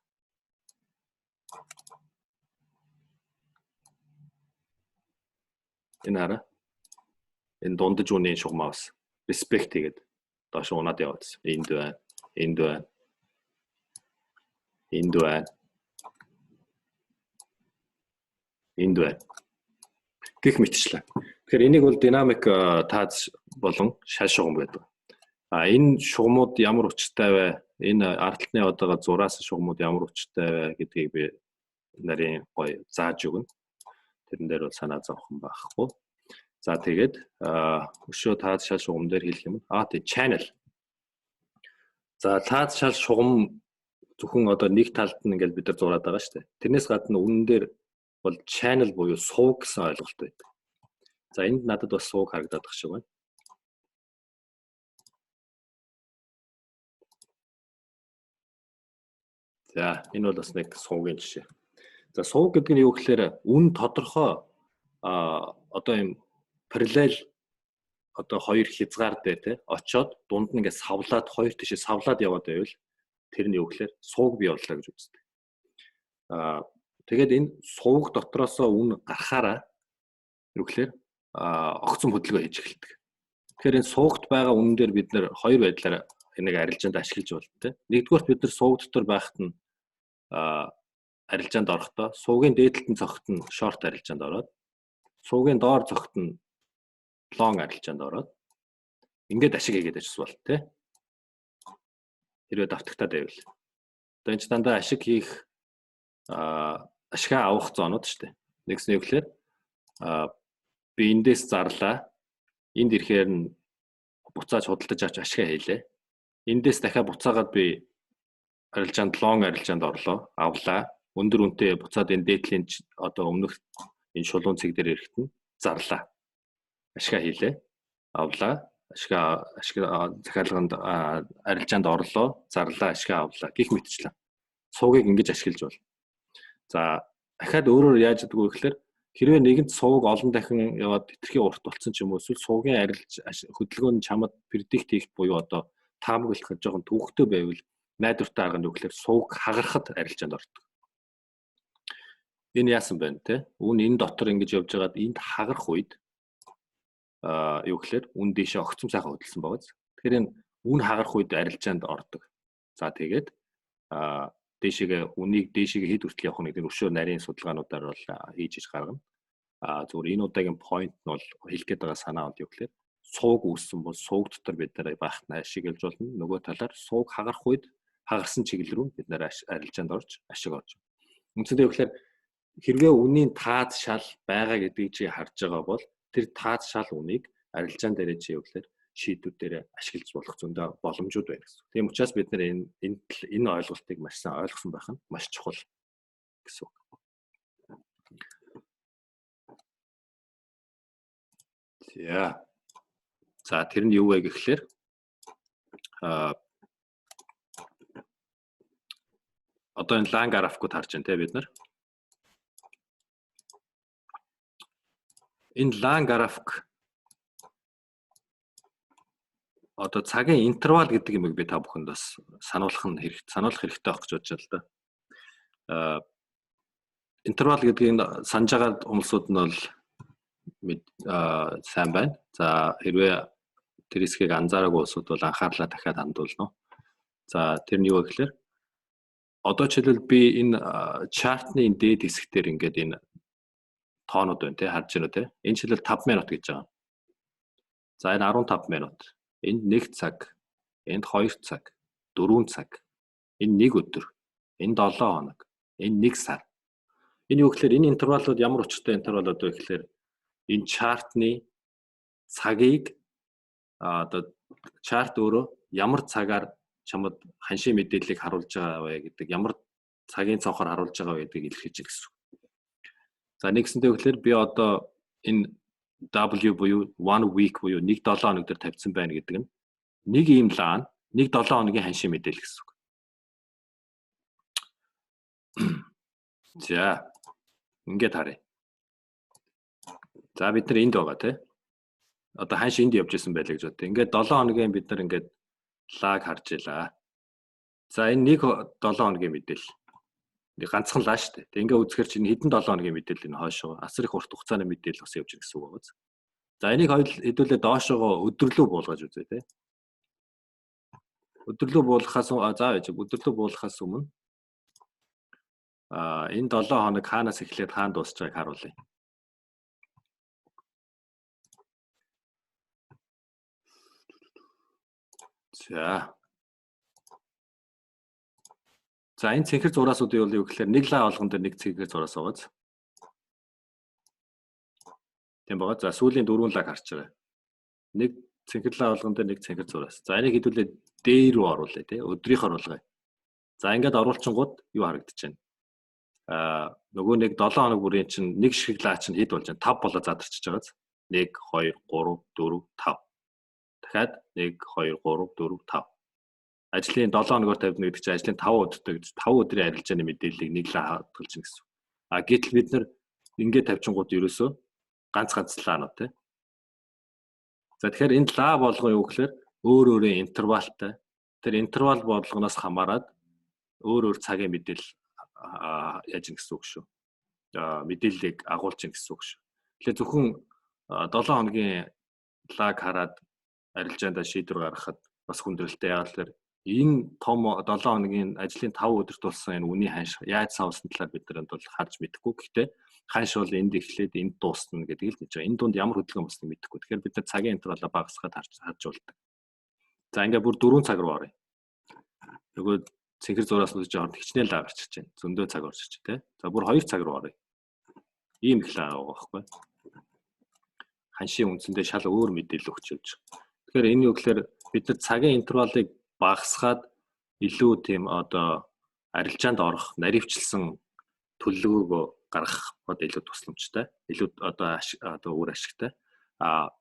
A: энэ хараа энэ дундаж үнийн шугамаас респект хийгээд доош унаад яваад ирсэн. Энд байна. Энд байна. Энд байна. Энд байна. Гэх мэтчлээ. Тэгэхээр энийг бол динамик Тааз болон шал шугам гэдэг. Энэ шугамуд ямар учиртай вэ? Энэ ардталны одоогоо зураас шугамуд ямар учиртай вэ гэдгийг би нарийн гоё зааж өгнө. Тэрэн дээр бол санаа зовхон байхгүй. За тэгээд өшөө Тааз шал шугам дээр хэлэх юм. Тэг channel. За Тааз шал шугам зөвхөн одоо нэг талд нь ингээл бид нар зураад байгаа шүү дээ. Тэрнээс гадна үнэн дээр бол channel буюу сувг гэсэн ойлголт байдаг. За энд надад бас сувг харагдаад байгаа шиг байна. За энэ бол бас нэг сувгийн жишээ. За сувг гэдэг нь юу гэхээр үн тодорхой одоо юм параллел одоо хоёр хязгаар дээр те очоод дунд нь ингээд савлаад хоёр тишээ савлаад яваад байвал тэр нь юу гэхээр сувг бий боллоо гэж үздэг. Тэгээд энэ сувг дотроосоо үн гарахаараа юу гэхээр огцон хөдөлгөөн хийж эхэлдэг. Тэгэхээр энэ сувгт байгаа үнэн дээр бид нэр хоёр байдлаар энийг арилжаанд ашиглаж болно те. Нэгдүгээрт бид нар сувг дотор байхад нь арилжаанд орохдоо сувгийн дээдлэлтэн цогт нь шорт арилжаанд ороод сувгийн доор цогт нь лонг арилжаанд ороод ингээд ашиг хийгээд ажилласан бол тэ. Хэрвээ давтагтаад байвал. Одоо энэ ч дандаа ашиг хийх ашиг авах зоонууд шүү дээ. Нэгс нь юу гэхээр би эндээс зарлаа. Энд ирэхээр нь буцааж худалдаж авч ашиг хийлээ. Эндээс дахиад буцаагаад би арилжаанд лонг арилжаанд орлоо. Авлаа. Өндөр үнэтэй буцаад энэ дээдлийн одоо өмнөх энэ шулуун цэг дээр ирэхэд нь зарлаа. Ашиг хийлээ. Авлаа. Ашиг захиалганд арилжаанд орлоо. Зарлаа, ашиг авлаа. Гэх мэтчлэн. Сувгийг ингэж ашиглаж бол. За дахиад өөрөөр яаж гэдэг вэ гэхээр хэрвээ нэгэнт сувг олон дахин яваад хэтэрхий урт болсон ч юм уу эсвэл сувгийн арилж хөдөлгөөн чамд предикт хийх буюу одоо таамаглах жоохон төвөгтэй байвал найдвартай арга нь юу гэхээр сувг хагарахад арилжаанд ордог. Энэ яасан байна те? Үн энэ дотор ингэж явж байгаад энд хагарах үед юу гэхээр үн дэшээ огцом сайхан хөдөлсөн байгааз. Тэгэхээр энэ үн хагарах үед арилжаанд ордог. За тэгээд дээшээгээ үнийг дээшээгээ хэд хүртэл явах нэг өшөө нарийн судалгаануудаар бол хийж гаргана. Зүгээр энэ удаагийн point нь бол хэлэх гээд байгаа санаа нь юу гэхээр сууг үүссэн бол сууг дотор бид нар байх ашиглаж болно. Нөгөө талаар сууг хагарах үед хагарсан чиглэл рүү бид нар арилжаанд орж ашиг олж. Үндсэндээ гэхээр хэрвээ үнийн Тааз шал байгаа гэдгийг чи харж байгаа бол тэр Тааз шал үнийг арилжаан дээр чи юу гэхээр шийдвүүд дээр ашиглаж болох зөндөө боломжууд байна гэсэн. Тийм учраас бид нэр энэ ойлголтыг маш сайн ойлгосон байх нь маш чухал гэсэн үг. За тэр нь юу вэ гэхлээр одоо энэ Лаан графикууд харж байна те бид нар. Энэ Лаан график одоо цагийн интервал гэдэг юмыг би та бүхэнд бас сануулах хэрэгтэй байх гэж бодож байна л да. Интервал гэдгийг санаж байгаа хүмүүсүүд нь бол сайн байна. За хэрвээ тэр хэсгийг анзаараагүй хүмүүсүүд бол анхаарлаа дахиад хандуулна. За тэр нь юу вэ гэхээр одоо жишээлбэл би энэ чартны дээд хэсгээр ингээд энэ тоонууд байна те харж байна те. Энэ жишээлбэл 5 минут гэж байгаа. За энэ 15 минут. Энд 1 цаг, энд 2 цаг, 4 цаг, энэ 1 өдөр, энэ 7 хоног, энэ 1 сар. Энэ юу гэхээр энэ интервалууд ямар учиртай интервалууд вэ гэхээр энэ чартны цагийг одоо чарт өөрөө ямар цагаар чамд ханшийн мэдээллийг харуулж байгаа вэ гэдэг, ямар цагийн цонхоор харуулж байгаа вэ гэдгийг илэрхийлж гэсэн. За нэгсэнтэй гэхээр би одоо энэ W буюу 1 week буюу 1 7 хоног дээр тавьсан байна гэдэг нь нэг ийм лаан 1 7 хоногийн ханшийн мэдээлэл гэсэн үг. За ингээд харъя. За бид нар энд байгаа тий. Одоо ханш энд явж исэн байлаа гэж бодъё. Ингээд 7 хоногийн бид нар ингээд лаг харж илаа. За энэ 1 7 хоногийн мэдээлэл. Ганцхан лаа шүү дээ. Тэг ингээ үзэхэр чинь хэдэн 7 хоногийн мэдээлэл нь хойшоо асар их урт хугацааны мэдээлэл бас явж байгаа гэсэн үг байна. За энийг хэдүүлээ доошоо өдөрлөө буулгаж үзье тий. Өдөрлөө буулгахаас өдөрлөө буулгахаас өмнө энэ 7 хоног хаанаас эхлээд хаан дуусч байгааг харуулъя. За энэ цэнхэр зураасуудын бол юу гэхээр нэг лаа болгон дээр нэг цэнхэр зураас байгааз. Тийм байгаа. За сүүлийн 4 лаг харж байгаа. Нэг цэнхэр лаа болгон дээр нэг цэнхэр зураас. За энийг хэдүүлээ дээр рүү оруулъя тий. Өдрийнхөө оруулгая. За ингээд оруулчингууд юу харагдаж байна? Нөгөө нэг 7 хоног бүрийн чинь нэг шиг лаа чинь хэд болж байна? 5 болоо задарчиж байгааз. 1 2 3 4 5. Дахиад 1 2 3 4 5. Ажлын 7 хоногоор тавьна гэдэг чинь ажлын 5 өдөртэй гэж 5 өдрийн арилжааны мэдээллийг нэг л хадгалж гин гэсэн. Гэтэл бид нар ингээд тавьчингууд ерөөсөө ганц лаанууд тий. За тэгэхээр энэ лаа болгоо юу гэхээр өөр интервалтай. Тэр интервал болгоноос хамаарат өөр цагийн мэдээлэл яаж гин гэсэн үг шүү. Мэдээллийг агуулж гин гэсэн үг шүү. Тэгэхээр зөвхөн 7 хоногийн лаг хараад арилжаанд шийдвэр гаргахад бас хүндрэлтэй яагаад тэгэхээр энэ том 7 хоногийн ажлын 5 өдөрт болсон энэ үний ханш яаж савсан талаар бид нар бол харж мэдэхгүй. Гэхдээ ханш бол энд эхлээд энд дуусна гэдгийг л мэдэж байгаа. Энэ дунд ямар хөдөлгөөн болсныг мэдэхгүй. Тэгэхээр бид нар цагийн интервалаа багасгаад харж болдог. За ингээ бүр 4 цаг руу оръё. Нөгөө цэнхэр зураасны жоохот хичнээн лаа гарч ирж байна. Зөндөө цаг орж ирж байна, тэ. За бүр 2 цаг руу оръё. Ийм их лаа байгаа байхгүй. Ханшийн үндсэндээ шал өөр мэдээлэл өгч явж байгаа. Тэгэхээр энэ юу гэхээр бид нар цагийн интервалыг багасгаад илүү тийм одоо арилжаанд орох, наривчлсан төлөвлөгөөг гаргах одоо илүү тусламжтай, илүү одоо өөр ашигтай.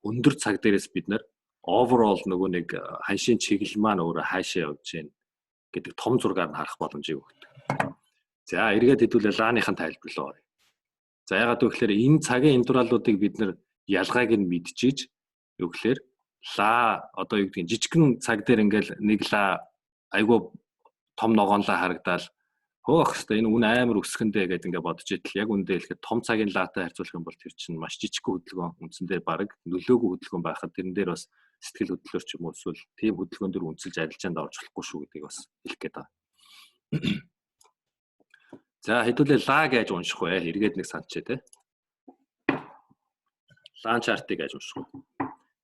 A: Өндөр цаг дээрээс бид нар overall нөгөө нэг ханшийн чиглэл маань өөрөө хаашаа явж гин гэдэг том зургаар нь харах боломжийг өгдөг. За эргээд хэдүүлээ лааныхын тайлбар руу оръё. За ягаад гэвэл энэ цагийн интервалуудыг бид нар ялгааг нь мэдчихэж юу гэхээр лаа одоо юу гэдгийг жижигхэн цаг дээр ингээл нэг лаа айгүй том ногоонлаа харагдаал хөөх хэвээр энэ үн амар өсгөндөө гэдэг ингээд бодож итэл яг үндэ хэлэхэд том цагийн лаатай харьцуулах юм бол тэр чинь маш жижиг хөдөлгөөн үндсэндээ баг нөлөөгүй хөдөлгөөн байхад тэрэн дээр бас сэтгэл хөдлөлөөр ч юм уу эсвэл тийм хөдөлгөөн дөр үнэлж арилжаанд орж болохгүй шүү гэдгийг бас хэлэх гээд байна. За хэдүүлээ лаа гэж унших вэ? Эргээд нэг санчээ те. Лаан чартыг гэж унших.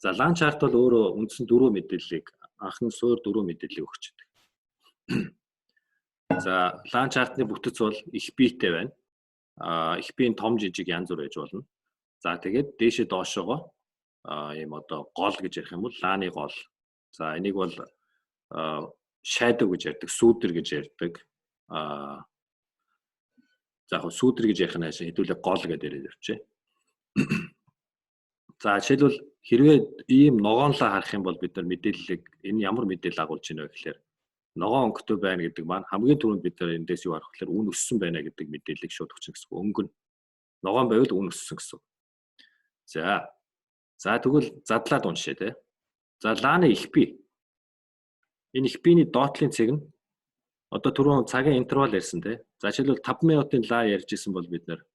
A: За лаан чарт бол өөрөө үндсэн 4 мэдээллийг анхны суур 4 мэдээллийг өгч байдаг. За лаан чартны бүтэц бол их биетэй байна. Их биеийн том жижиг янз бүр байж болно. За тэгээд дээшээ доошоогоо ийм одоо гол гэж ярих юм бол лааны гол. За энийг бол shadow гэж ярьдаг, сүүдэр гэж ярьдаг. За яг сүүдэр гэж ярих нь хаашаа хэдүүлээ гол гэдэг яриад явчих. За жишээлбэл хэрвээ ийм ногоонлоо харах юм бол бид нар мэдээллийг энэ ямар мэдээлэл агуулж байна вэ гэхээр ногоон өнгөтэй байна гэдэг маань хамгийн түрүүнд бид нар эндээс юу харах гэхээр үн өссөн байна гэдэг мэдээллийг шууд өгч гэсэн. Өнгө нь ногоон байвал үн өссөн гэсэн. За тэгвэл задлаад уншъя те. За лааны их бий. Энэ их биений доотлын цэг нь одоо түрүүн цагийн интервал ярьсан те. За жишээлбэл 5 минутын лаа ярьж исэн бол бид нар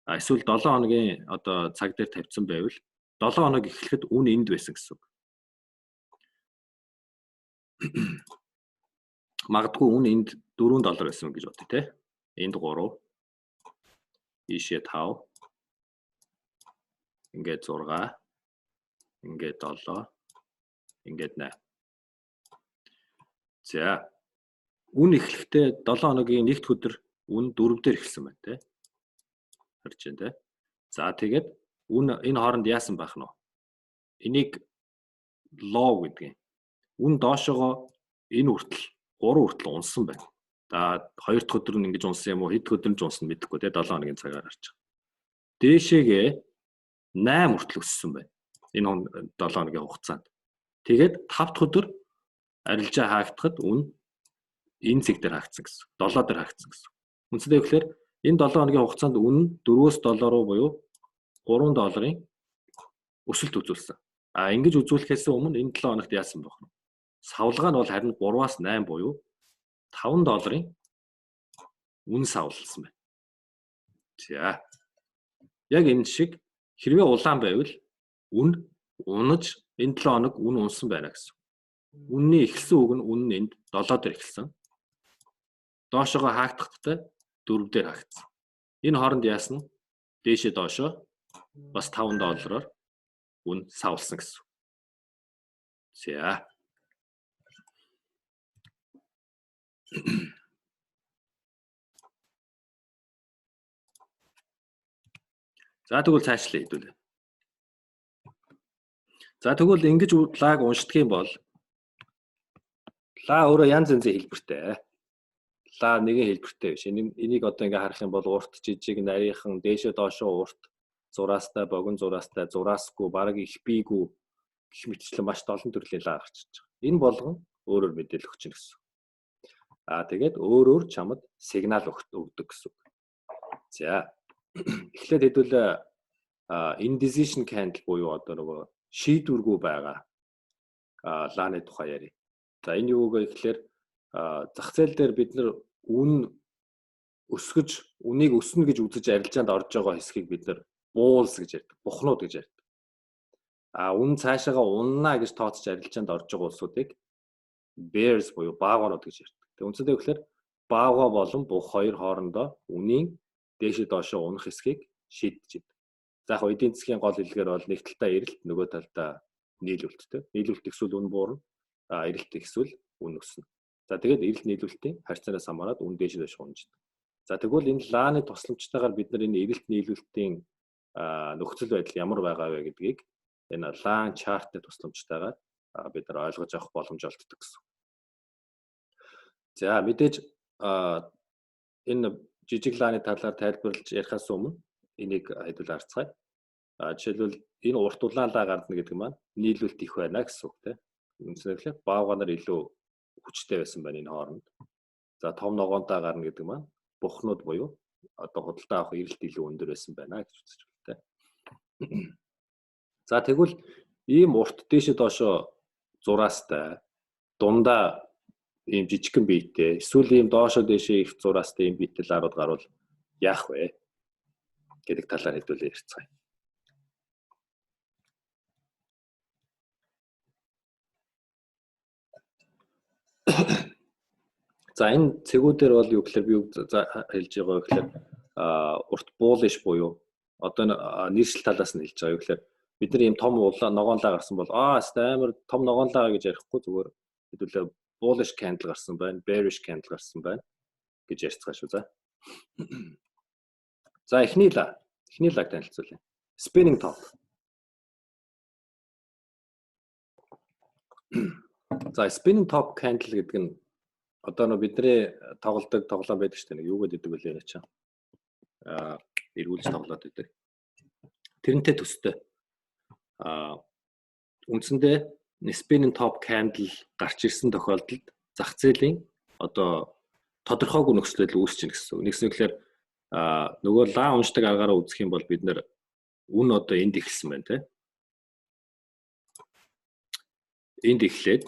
A: эсвэл 7 хоногийн одоо цаг дээр тавьсан байвал 7 хоног эхлэхэд үн энд байсан гэсэн. Магадгүй үн энд $4 байсан гэж бодъё те. Энд 3, ийшээ 5, ингээд 6, ингээд 7, ингээд 8. За үн эхлэхдээ 7 хоногийн нэгд өдөр үн 4 дээр эхэлсэн байна те. Харж байна те. За тэгээд үн энэ хооронд яасан байх нь вэ? Энийг лов гэдэг юм. Үн доошогоо энэ хүртэл 3 хүртэл унсан байна. За 2 дахь өдөр нь ингэж унсан юм уу? Хэд өдөр нь унсан мэдэхгүй те 7 хоногийн цагаар харж байгаа. Дээшээгээ 8 хүртэл өссөн байна. Энэ 7 хоногийн хугацаанд. Тэгээд 5 дахь өдөр арилжаа хаагдахад үн энэ цэг дээр хаагдсан гэсэн. 7 дээр хаагдсан гэсэн. Үндсэндээ гэхээр энэ 7 хоногийн хугацаанд үн нь $4 руу буюу $3 өсөлт үзүүлсэн. Ингэж үзүүлэхээс өмнө энэ 7 хоногт яасан байх вэ? Савлгаа нь бол харин 3-аас 8 буюу $5 үн савлсан байна. За. Яг энэ шиг хэрвээ улаан байвал үн унаж энэ 7 хоног үн унсан байна гэсэн. Үнний эхэлсэн үг нь үн нь энд 7 дээр эхэлсэн. Доошогоо хаагдахтай 4 дээр хаагдсан. Энэ хооронд яасан? Дээшээ доошоо бас $5-оор үн савлсан гэсэн. За. За тэгвэл цаашлаа хэдүүлээ. За тэгвэл ингэж лааг уншдаг юм бол лаа өөрөө янз янзын хэлбэртэй. Лаа нэгэн хэлбэртэй биш. Энийг одоо ингээ харах юм бол урт жижиг нарийнхан дээшээ доошоо урт зураастай богино зураастай зураасгүй бараг их бийгүй гэх мэтчлэн маш олон төрлийн лаа гарч ирж байгаа. Энэ болгон өөрөөр мэдээлэл өгч гэсэн. Тэгээд өөр чамд сигнал өгдөг гэсэн. За. Эхлээд хэдүүл indecision candle буюу одоо нөгөө шийдвэргүй байгаа лааны тухай ярив. За энэ юу вэ гэхээр зах зээл дээр бид нар үн өсгөж үнийг өснө гэж үзэж арилжаанд орж байгаа хэсгийг бид нар буулс гэж ярьдаг. Бухнууд гэж ярьдаг. Үн цаашаага уннаа гэж тооцож арилжаанд орж байгаа улсуудыг bears буюу баагуунууд гэж ярьдаг. Тэг үндсэндээ гэхээр баагуун болон бух хоёр хоорондоо үнийн дээшээ доошоо унах хэсгийг шийдэж идэв. За яг эдийн засгийн гол хэлгээр бол нэг талдаа эрэлт нөгөө талдаа нийлүүлэлттэй. Нийлүүлэлт эсвэл үн буурна. Эрэлт эсвэл үн өснө. За тэгээд эрэлт нийлүүлэлтийн харьцаанаас хамаарат үн дээшээ доошоо унждаг. За тэгвэл энэ лааны тусламжтайгаар бид нар энэ эрэлт нийлүүлэлтийн нөхцөл байдал ямар байгаа вэ гэдгийг энэ лаан чартны тусламжтайгаар бид нар ойлгож авах боломж олддог гэсэн. За мэдээж энэ жижиг лааны талаар тайлбарлаж ярихаас өмнө энийг хэдүүл харцгаая. Жишээлбэл энэ урт улаан лаа гардна гэдэг маань нийлүүлэлт их байна гэсэн үг тийм. Үндсэндээ баавганаар илүү хүчтэй байсан байна энэ хооронд. За том ногоонтой гарна гэдэг маань бухнууд буюу одоо худалдаа авах эрэлт илүү өндөр байсан байна гэж үзэж байна тийм. За тэгвэл ийм урт дээшээ доошоо зураастай дундаа ийм жижигхэн биетэй эсвэл ийм доошоо дээшээ их зураастай ийм биетэй лаарууд гарвал яах вэ гэдэг талаар хэдүүлээ ярьцгаая. За энэ цэгүүдээр бол юу гэхээр би юу хэлж байгаа вэ гэхээр урт буулиш буюу одоо нийслэл талаас нь хэлж байгаа юу гэхээр бид нар ийм том ногоонлаа гарсан бол амар том ногоонлаа гэж ярихгүй зүгээр хэдүүлээ bullish candle гарсан байна, bearish candle гарсан байна гэж ярьцгаа шүү за. За эхний лаг танилцуулъя. Spinning top. За spinning top candle гэдэг нь одоо нөө бидний тоглодог тоглоом байдаг шүү дээ. Юу гэдэг вэ яа чаа. Эргүүлж тоглоод байдаг. Тэрнтэй төстэй. Үндсэндээ spinning top candle гарч ирсэн тохиолдолд зах зээлийн одоо тодорхойгүй нөхцөл байдал үүсчихнэ гэсэн. Нэгсэглэр нөгөө Лаан уншдаг аргаараа үзэх юм бол бид нэр үн одоо энд ихэлсэн байна те. Энд ихлээд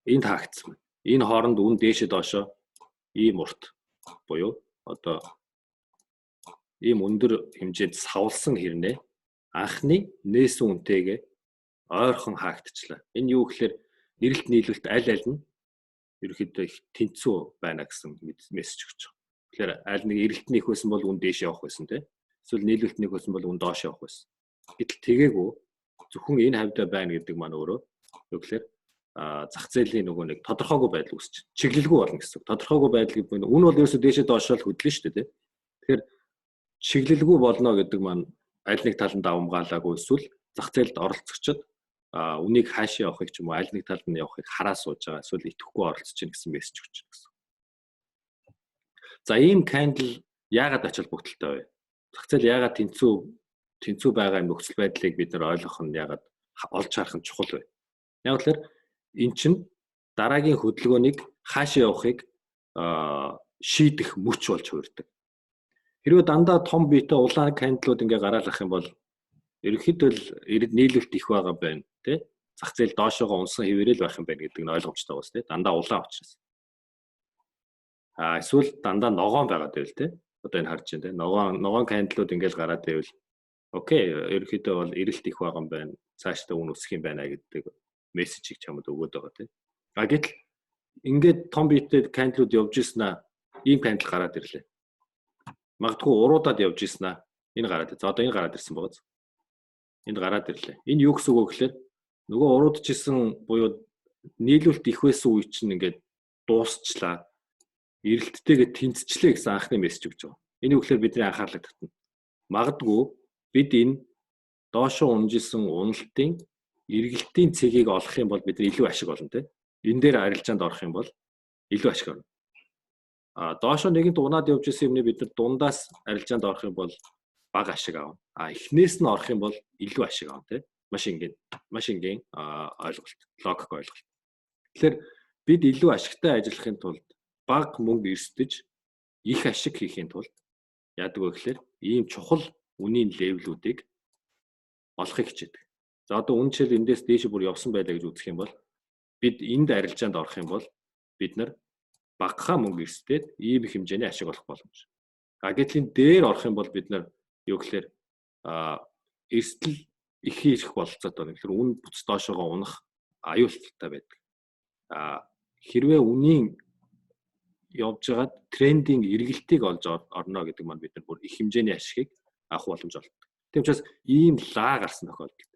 A: энд хаагдсан. Энэ хооронд үн дээшээ доошоо ийм урт буюу одоо ийм өндөр хэмжээнд савлсан хэрнээ анхны нээсэн үнэтэйгээ ойрхон хаагдчихлаа. Энэ юу гэхээр эрэлт нийлүүлэлт аль аль нь ерөөхдөө их тэнцүү байна гэсэн мессеж өгч байгаа. Тэгэхээр аль нэг эрэлтний их байсан бол үн дээш явах байсан тийм. Эсвэл нийлүүлэлтний их байсан бол үн доош явах байсан. Гэтэл тэгээгүй зөвхөн энэ хавьдаа байна гэдэг маань өөрөө юу гэхээр зах зээлийн нөгөө нэг тодорхойгүй байдал үүсч чиглэлгүй болно гэсэн. Тодорхойгүй байдал гэдэг нь үн бол ерөөсөө дээшээ доошоо хөдлөн шүү дээ тийм. Тэгэхээр чиглэлгүй болно гэдэг маань аль нэг талд давмгаалаагүй эсвэл зах зээлд оролцогчд үнийг хаашаа явахыг ч юм уу аль нэг талд нь явахыг хараа сууж байгаа эсвэл итгэхгүй оролцож чинь гэсэн мессеж өгч байна гэсэн. За ийм candle яагаад ач холбогдолтой вэ? Зах зээл яагаад тэнцүү байгаа юм нөхцөл байдлыг бид нар ойлгох нь яагаад олж харах нь чухал вэ? Яг л эн чинь дараагийн хөдөлгөөнийг хаашаа явахыг шийдэх мөч болж хувирдаг. Хэрвээ дандаа том биетэй улаан candle-ууд ингээ гараалах юм бол ерөнхийдөө л нийлүүлэлт их байгаа байна тий. Зах зээл доошоогоо унсан хэвээрэл байх юм байна гэдэг нь ойлгомжтой байна тий. Дандаа улаан учраас. Эсвэл дандаа ногоон байгаад байвал тий. Одоо энэ харж байна тий. Ногоон candle-ууд ингээл гараад байвал окей, ерөнхийдөө бол эрэлт их байгаа юм байна. Цаашдаа үн өсөх юм байна гэдэг мессежийг чамд өгөөд байгаа тий. Гэтэл ингээд том биетэй candle-ууд явж ирсэн ийм candle гараад ирлээ. Магадгүй уруудаад явж ирсэн энэ гараад. За одоо энэ гараад ирсэн байгаа. Энд гараад ирлээ. Энэ юу гэсэн үг вэ гэхээр нөгөө уруудчихсан буюу нийлүүлэлт их байсан үе чинь ингээд дуусчлаа. Эрэлттэйгээ тэнцчлээ гэсэн анхны мессеж өгч байгаа. Энэ үг гэхээр бидний анхаарлыг татна. Магадгүй бид энэ доошоо унжилсан уналтын эргэлтийн цэгийг олох юм бол бидний илүү ашиг олно тийм. Энэ дээр арилжаанд орох юм бол илүү ашиг олно. Доошоо нэгэнд унаад явж исэн юмны бид нар дундаас арилжаанд орох юм бол бага ашиг аав. Эхнээс нь орох юм бол илүү ашиг аав тийм. Машингийн ойлголт, логик ойлголт. Тэгэхээр бид илүү ашигтай ажиллахын тулд бага мөнгө эрсдэж их ашиг хийхин тулд яадаг вэ гэхээр ийм чухал үнийн левелүүдийг олохыг хичээдэг. За одоо үн жишээл эндээс дээш бүр явсан байлаа гэж үзэх юм бол бид энд арилжаанд орох юм бол бид нар багахан мөнгө эрсдээд ийм их хэмжээний ашиг олох боломж. Гэтэл дээр орох юм бол бид нар юу гэхээр эрсдэл их хийх бололцоод байна. Тэгэхээр үн буц доошоогоо унах аюултай байдаг. Хэрвээ үнийн явж байгаад трендинг эргэлтийг олж орно гэдэг маань бид нар бүр их хэмжээний ашигыг авах боломж олддог. Тийм учраас ийм лаа гарсан тохиолдолд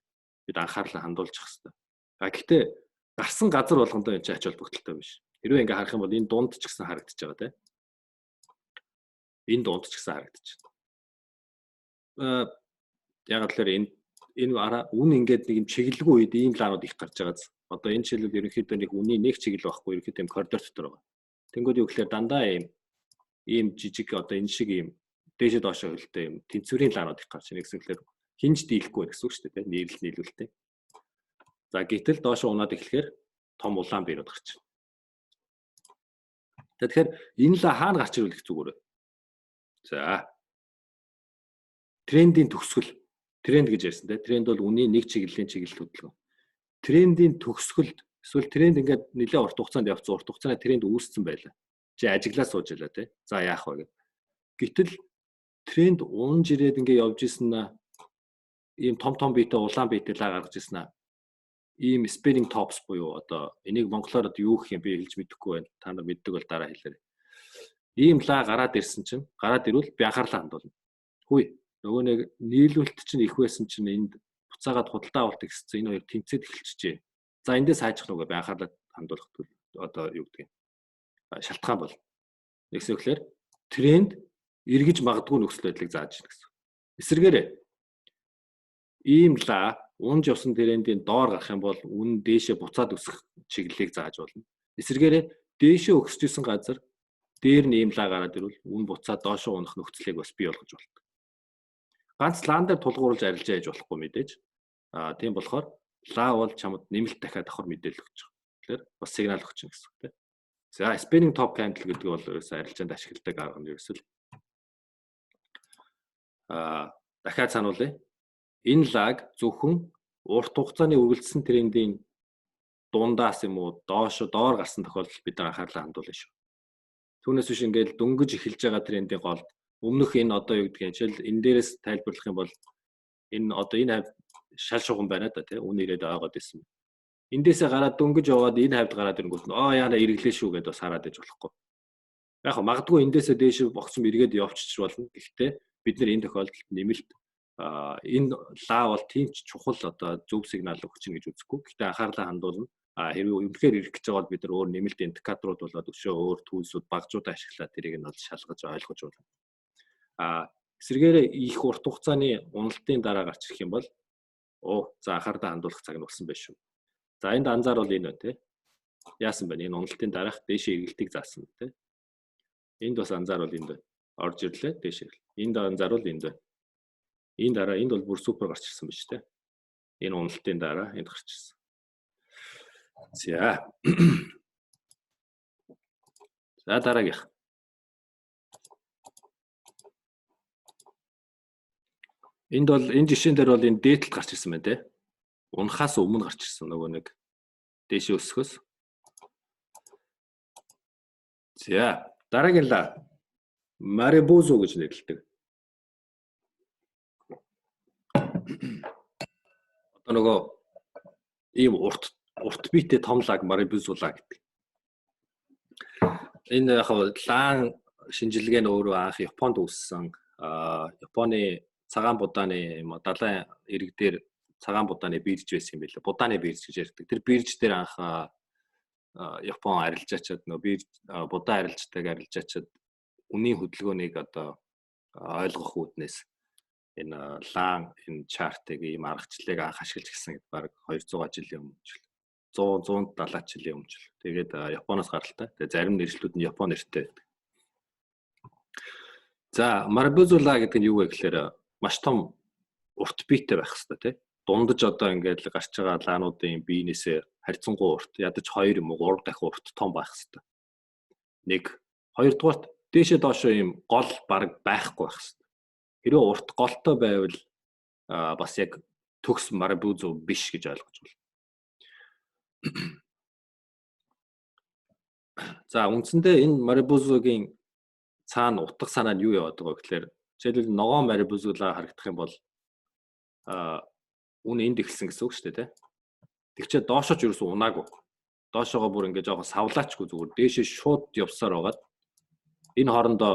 A: бид анхаарлаа хандуулчих хэрэгтэй. Гэхдээ гарсан газар болгондоо энэ ач холбогдолтой биш. Хэрвээ ингээ харах юм бол энэ дунд ч гэсэн харагдаж байгаа тийм. Энэ дунд ч гэсэн харагдаж байна. Яг л энэ үн ингээд нэг юм чиглэлгүй үед ийм лаанууд их гарч байгааз. Одоо энэ жишээлбэл ерөнхийдөө нэг үнийн нэг чиглэл байхгүй ерөнхийдөө юм коридор дотор байгаа. Тэнгүүд юу гэхээр дандаа ийм жижиг одоо энэ шиг ийм дээшээ доошоо хөлтэй юм тэнцвэрийн лаанууд их гарч байна гэсэн үг. Хинж дийлэхгүй гэсэн үг шүү дээ тийм нийлүүлэлтэй. За гэтэл доошоо унаад эхлэхээр том улаан биерүүд гарч байна. Тэгэхээр энэ ла хаана гарч ирвэл их зүгээр вэ? За трендийн төгсгөл тренд гэж ярьсан тийм. Тренд бол үнийн нэг чиглэлийн чиглэл хөдөлгөөн. Трендийн төгсгөлд эсвэл тренд ингээд нэлээд урт хугацаанд явцсан урт хугацааны тренд үүссэн байлаа. Чи ажиглаа сууж байлаа тийм. За яах вэ гэв. Гэтэл тренд унж ирээд ингээд явж исэн ийм том биетэй улаан биетэй лаа гаргаж исэн ийм spinning tops буюу одоо энийг монголоор юу гэх юм би хэлж мэдэхгүй байна. Та нар мэддэг бол дараа хэлээрэй. Ийм лаа гараад ирсэн чинь гараад ирвэл би анхаарлаа хандуулна. Хүй нөгөө нэг нийлүүлэлт чинь их байсан чинь энд буцаагаад худалдаа авалт ихссэн энэ хоёр тэнцээд эхэлчихжээ. За эндээс хайчих нүгэ би анхаарлаа хандуулах одоо юу гэдэг юм. Шалтгаан бол. Нэгс өгөхлөөр тренд эргэж магадгүй нөхцөл байдлыг зааж гэнэ гэсэн. Эсвэргээрээ ийм лаа унж явсан трендийн доор гарах юм бол үн дээшээ буцаад өсөх чиглэлийг зааж болно. Эсвэргээрээ дээшээ өсөжсэн газар дээр нь ийм лаа гараад ирвэл үн буцаад доошоо унах нөхцөлийг бас бий болгож болдог. Ганц лаан дээр тулгуурлаж арилжаа хийж болохгүй мэдээж. Тийм болохоор лаа бол чамд нэмэлт дахиад давхар мэдээлэл өгч байгаа. Тэгэхээр бас сигнал өгч байгаа гэсэн үг тийм. За spinning top candle гэдэг бол ерөөсөө арилжаанд ашигладаг арга нь ерөөсөө дахиад сануулъя. Энэ лаг зөвхөн урт хугацааны үргэлжлсэн трендийн дундаас юм уу доор гарсан тохиолдолд бид анхаарлаа хандуулна шүү. Түүнээс биш ингээд дөнгөж эхэлж байгаа трендийн голд өмнөх энэ одоо юу гэдгийг жишээл энэ дээрээс тайлбарлах юм бол энэ одоо энэ хавьд шал шугам байна да тий үн ирээд байгаад байсан. Эндээсээ гараад дөнгөж яваад энэ хавьд гараад ирэнгүүт яана ирэглээ шүү гэдээ бас хараад иж болохгүй. Яг магадгүй эндээсээ дээш богцсон эргээд явчих болно. Гэхдээ бид нэр энэ тохиолдолд нэмэлт энэ лаа бол тийм ч чухал одоо зөв сигнал өгч чинь гэж үзэхгүй. Гэхдээ анхаарлаа хандуулна. Хэрвээ үнэхээр ирэх гэж байгаа бол бид нар өөр нэмэлт индикаторууд болоод өшөө өөр түүлсүүд багжуудаа ашиглаад тэрийг нь бол шалгаж ойлгож болно. Эсвэргээрээ их урт хугацааны уналтын дараа гарч ирэх юм бол за анхаарлаа хандуулах цаг нь болсон байх шүү. За энд анзаар бол энэ байна тий. Яасан бэ? Энэ уналтын дараах дээшээ эргэлтийг заасан тий. Энд бас анзаар бол энд байна. Орж ирлээ дээшээ. Энд анзаар бол энд байна. Энэ дараа энд бол бүр супер гарч ирсэн биз дээ. Энэ уналтын дараа энд гарч ирсэн. За. За дараагийнх. Энд бол энэ жишээн дээр бол энэ дээдлэлт гарч ирсэн байна те. Унахаас өмнө гарч ирсэн нөгөө нэг дээшээ өсөхөөс. За дараагийн ла Марибузу гэж нэрлэдэг. Одоо нөгөө ийм урт биетэй том лаг Марибузу лаг гэдэг. Энэ яг Лаан шинжилгээ нь өөрөө анх Японд үүссэн. Японы цагаан будааны далайн ирэг дээр цагаан будааны бирж байсан юм билээ. Будааны бирж гэж ярьдаг. Тэр бирж дээр анх Япон арилжаачаад нөгөө будаа арилжтайг арилжаачаад үнийн хөдөлгөөнийг одоо ойлгох үүднээс энэ Лаан энэ чартыг ийм аргачлалыг анх ашиглаж гисэн гэдэг баг 200 жилийн өмнө ч 170 жилийн өмнө ч. Тэгээд Японоос гаралтай. Тэгээд зарим нэршлүүд нь Япон нэртэй байдаг. За Марибузула гэдэг нь юу вэ гэхээр маш том урт биетэй байх хэрэгтэй тий. Дундаж одоо ингээд гарч байгаа лаануудын биенээсээ харьцангуй урт ядаж 2 юм уу 3 дахин урт том байх хэрэгтэй. Нэг хоёрдугаарт дээшээ доошоо ийм гол баг байхгүй байх хэрэгтэй. Хэрвээ урт голтой байвал бас яг төгс Марибузу биш гэж ойлгож байна. За үндсэндээ энэ Марибузугийн цаана утга санаа нь юу яваад байгаа гэхээр жишээлбэл ногоон Марибузулаа харагдах юм бол үн энд эхэлсэн гэсэн үг шүү дээ тий. Тэгчээ доошооч ерөөсөө унаагүй. Доошоогоо бүр ингээд жоохон савлаачгүй зүгээр дээшээ шууд явсаар байгаад энэ хоорондоо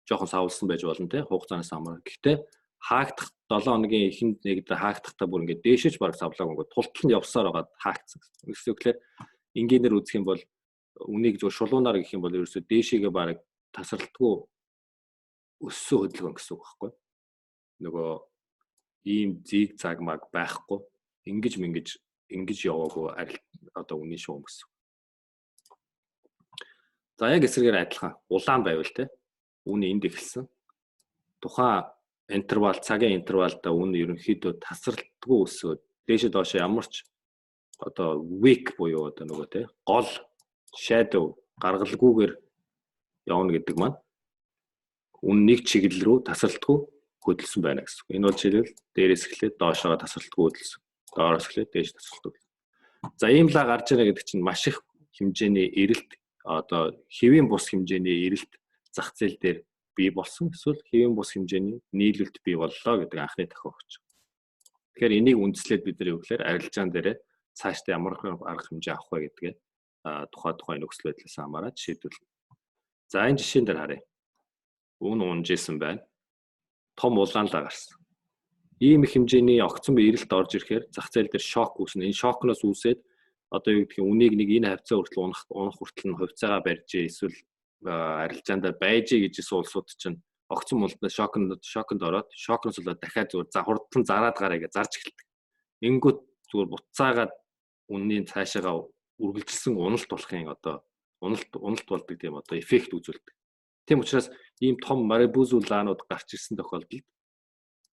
A: жоохон савлсан байж болно тий хугацаанаас хамаарна. Гэхдээ хаагдах 7 хоногийн эхэнд нэгд хаагдахтаа бүр ингээд дээшээч баг савлаагүй ингээд тултал нь явсаар байгаад хаагдсан. Эсвэл энгийнээр үзэх юм бол үнийг зөв шулуунаар гэх юм бол ерөөсөө дээшээгээ баг тасралтгүй өссөн хөдөлгөөн гэсэн үг байхгүй. Нөгөө ийм зиг цаг маг байхгүй. Ингэж яваагүй одоо үнийн шугам гэсэн. За яг эсрэгээр адилхан улаан байвал те үн энд эхэлсэн. Тухайн интервал цагийн интервалда үн ерөнхийдөө тасралтгүй өсөөд дээшээ доошоо ямар ч одоо weak буюу одоо нөгөө те гол shadow гаргалгүйгээр явна гэдэг маань үн нэг чиглэл рүү тасралтгүй хөдөлсөн байна гэсэн. Энэ бол жишээлбэл дээрээс эхлээд доошоо тасралтгүй хөдөлсөн. Доороос эхлээд дээш тасралтгүй. За ийм лаа гарч ирэх гэдэг чинь маш их хэмжээний эрэлт одоо хэвийн бус хэмжээний эрэлт зах зээл дээр бий болсон. Эсвэл хэвийн бус хэмжээний нийлүүлэлт бий боллоо гэдэг анхны тохиол өгч. Тэгэхээр энийг үндэслээд бид нар юу гэхээр арилжаан дээрээ цаашдаа ямар арга хэмжээ авах вэ гэдгээ тухайн нөхцөл байдлаас хамаарат шийдвэрлэнэ. За энэ жишээн дээр харъя. Үн унжсэн байна. Том улаан лаа гарсан. Ийм их хэмжээний огцон эрэлт орж ирэхээр зах зээл дээр шок үүснэ. Энэ шокноос үүсээд одоо юу гэдгийг үнийг нэг энэ хавцаа хүртэл унах хүртэл нь хувьцаагаа барьж эсвэл арилжаанд байж гэж исэн улсууд чинь огцон мултнаас шоконд ороод шокноос болоод дахиад зүгээр хурдан зараад гараа гэж зарж эхэлдэг. Ингүүт зүгээр буцаагаад үнийн цаашаага үргэлжилсэн уналт болохын одоо уналт болдог тийм одоо эффект үзүүлдэг. Тийм учраас ийм том марибузу лаанууд гарч ирсэн тохиолдолд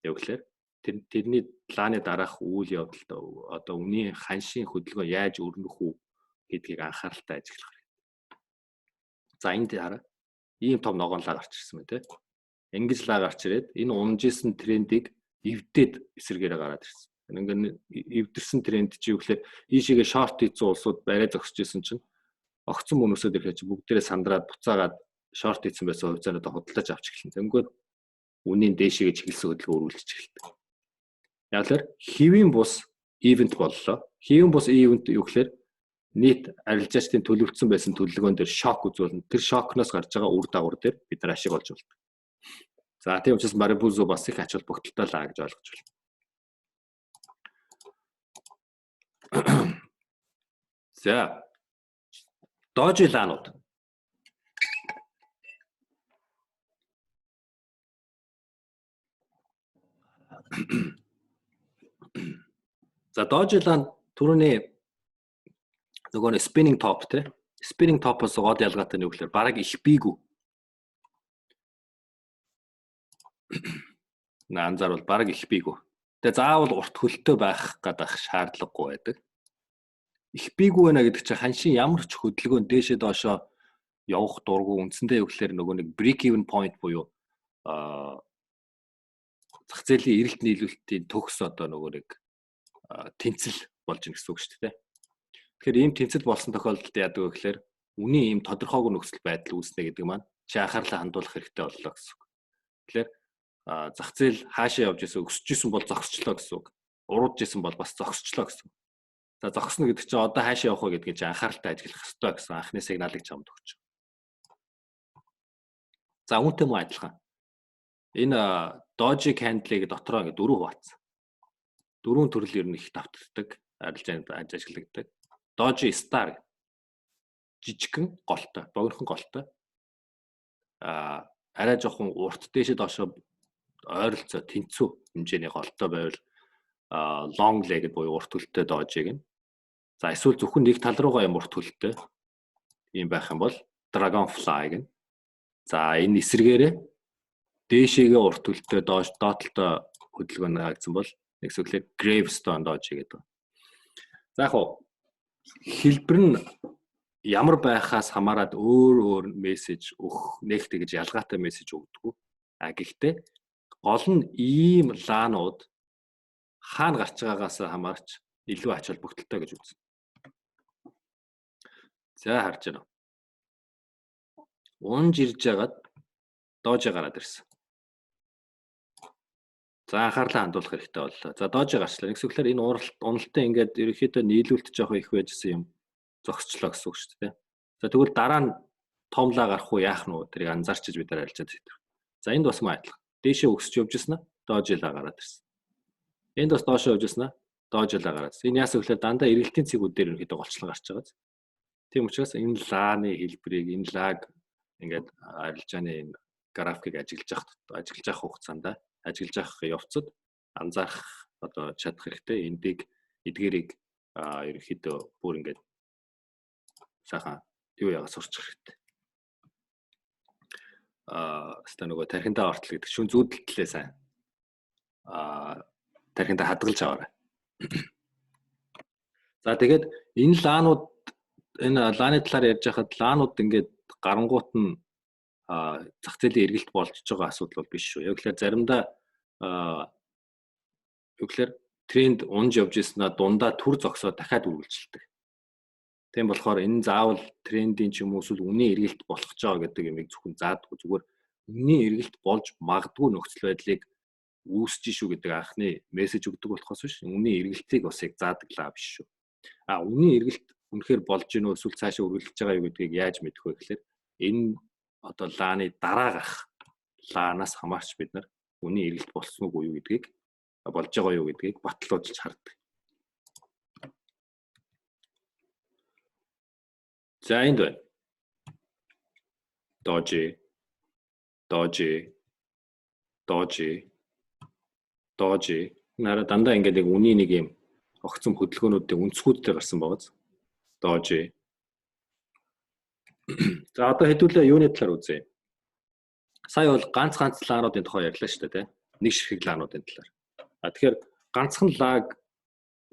A: явглаар тэрний лааны дараах үйл явдалд одоо үнийн ханшийн хөдөлгөөн яаж өрнөх үү гэдгийг анхааралтай ажиглах хэрэгтэй. За энд хараа. Ийм том ногоон лаа гарч ирсэн байна тийм. Ингэж лаа гарч ирээд энэ унжсэн трендийг эвдээд эсэргээрээ гараад ирсэн. Ингээд эвдэрсэн тренд чи юу гэхээр ийшээгээ шорт хийсэн улсууд барай зогсож исэн чинь огцон мөнөсөд ирэхэд чи бүгдээрээ сандраад буцаагаад шорт хийсэн байсан хувьцаануудаа худалдаж авч эхэлнэ. Тэнгүүд үнийн дээшээгээ чиглэсэн хөдөлгөөн үргэлжлэж эхэлдэг. Яг л хэвийн бус ивент боллоо. Хэвийн бус ивент юу гэхээр нийт арилжаачдын төлөвлөсөн байсан төлөвлөгөөн дээр шок үзүүлнэ. Тэр шокноос гарч байгаа үр дагавар дээр бид нар ашиг олж болдог. За тийм учраас марибузу бас их ач холбогдолтой лаа гэж ойлгож байна. За дожи лаанууд. За дожи лаан түрүүний нөгөө spinning top те spinning top-оос гол ялгаатай нь юу гэхээр бараг их бийгүү. Анзаар бол бараг их бийгүү. Тэгээ заавал урт хөлтөө байх гадах шаардлагагүй байдаг. Их бийгүү байна гэдэг чинь ханшийн ямар ч хөдөлгөөн дээшээ доошоо явах дургу үндсэндээ юу гэхээр нөгөө нэг break even point буюу зах зээлийн эрэлт нийлүүлэлтийн төгс одоо нөгөө нэг тэнцэл болж ийн гэсэн үг шүү дээ. Тэгэхээр ийм тэнцэл болсон тохиолдолд яадаг вэ гэхээр үнийн ийм тодорхойгүй нөхцөл байдал үүснэ гэдэг маань чи анхаарлаа хандуулах хэрэгтэй боллоо гэсэн үг. Тэгэхээр зах зээл хаашаа явж исэн өсөж исэн бол зогсчлоо гэсэн үг. Уруудж исэн бол бас зогсчлоо гэсэн үг. За зогсно гэдэг чинь одоо хаашаа явах вэ гэдгийг чи анхааралтай ажиглах хэрэгтэй гэсэн анхны сигналыг чамд өгч. За үүнтэй мөн адилхан. Энэ дожи candle-ыг дотроо ингэ дөрөв хуваацсан. Дөрвөн төрөл ер нь их давтагддаг, арилжаанд ажиглагддаг. Дожи star жижигхэн голтой, богинохон голтой. Арай жоохон урт дээшээ доошоо ойролцоо тэнцүү хэмжээний голтой байвал long legged буюу урт хөлтэй дожиг нь. За эсвэл зөвхөн нэг тал руугаа юм урт хөлтэй юм байх юм бол dragonfly гэн. За энэ эсрэгээрээ дээшээгээ урт хөлтэй доотлолтой хөдөлгөөн хаагдсан бол нэг зүйлээр gravestone дожи гэдэг. За яг хэлбэр нь ямар байхаас хамаарат өөр мессеж өгөх нэг тэгж ялгаатай мессеж өгдөг. Гэхдээ гол нь ийм лаанууд хаана гарч байгаагаас хамаарч илүү ач холбогдолтой гэж үзнэ. За харж байна. Унж ирж байгаад дожи гараад ирсэн. За анхаарлаа хандуулах хэрэгтэй боллоо. За дожи гарчлаа. Нэгсвэрлэр энэ уналтаа ингээд ерөнхийдөө нийлүүлэлт жоох их байжсэн юм зогсчлоо гэсэн үг шүү дээ. За тэгвэл дараа нь томлаа гарах уу яах нь уу тэрийг анзаарчиж бид нар арилжаад хэвтэр. За энд бас маяглах. Дээшээ өсөж явж ирсэн аа дожи лаа гараад ирсэн. Энд бас доошоо явж ирсэн аа дожи лаа гараад ирсэн. Энэ яасан гэвэл дандаа эргэлтийн цэгүүд дээр ерөнхийдөө голчлон гарч байгаа. Тийм учраас энэ лааны хэлбэрийг энэ лаг ингээд арилжааны энэ графикийг ажиглаж явах хугацаанд ажиглаж явах явцад анзаарах одоо чадах хэрэгтэй. Эдгээрийг ерөнхийдөө бүр ингээд сайхан юу яагаад сурчих хэрэгтэй. Хэвээ нөгөө тархиндаа ортол гэдэг шүн зүүдэлтлээ сайн. Тархиндаа хадгалж аваарай. За тэгээд энэ лаанууд энэ лааны талаар ярьж байхад лаанууд ингээд гарангуут нь зах зээлийн эргэлт болж байгаа асуудал бол биш шүү. Яг л заримдаа яг л тренд унж явж ирсэнаа дундаа түр зогсоод дахиад үргэлжилдэг. Тийм болохоор энэ заавал трендийн ч юм уу эсвэл үнийн эргэлт болох ч байгаа гэдэг юмыг зөвхөн заадаггүй. Зүгээр үнийн эргэлт болж магадгүй нөхцөл байдлыг үүсэж шүү гэдэг анхны мессеж өгдөг болохоос биш. Үнийн эргэлтийг бас яг заадаглаа биш шүү. Үнийн эргэлт үнэхээр болж гинөө эсвэл цаашаа үргэлжлэж байгаа юу гэдгийг яаж мэдэх вэ гэхээр энэ одоо лааны дараа гарах лаанаас хамаарч бид нар үнийн эргэлт болсон уу юу гэдгийг болж байгаа юу гэдгийг баталгаажуулж хардаг. За энд байна. Дожи нара дандаа ингээд яг үнийн нэг юм огцом хөдөлгөөнүүдийн үнцгүүдтэй гарсан байгаа. Дожи. За одоо хэдүүлээ юуны талаар үзье. Сая бол ганц лаануудын тухай ярьлаа шүү дээ, тийм. Нэг ширхэг лаануудын талаар. Тэгэхээр ганцхан лаг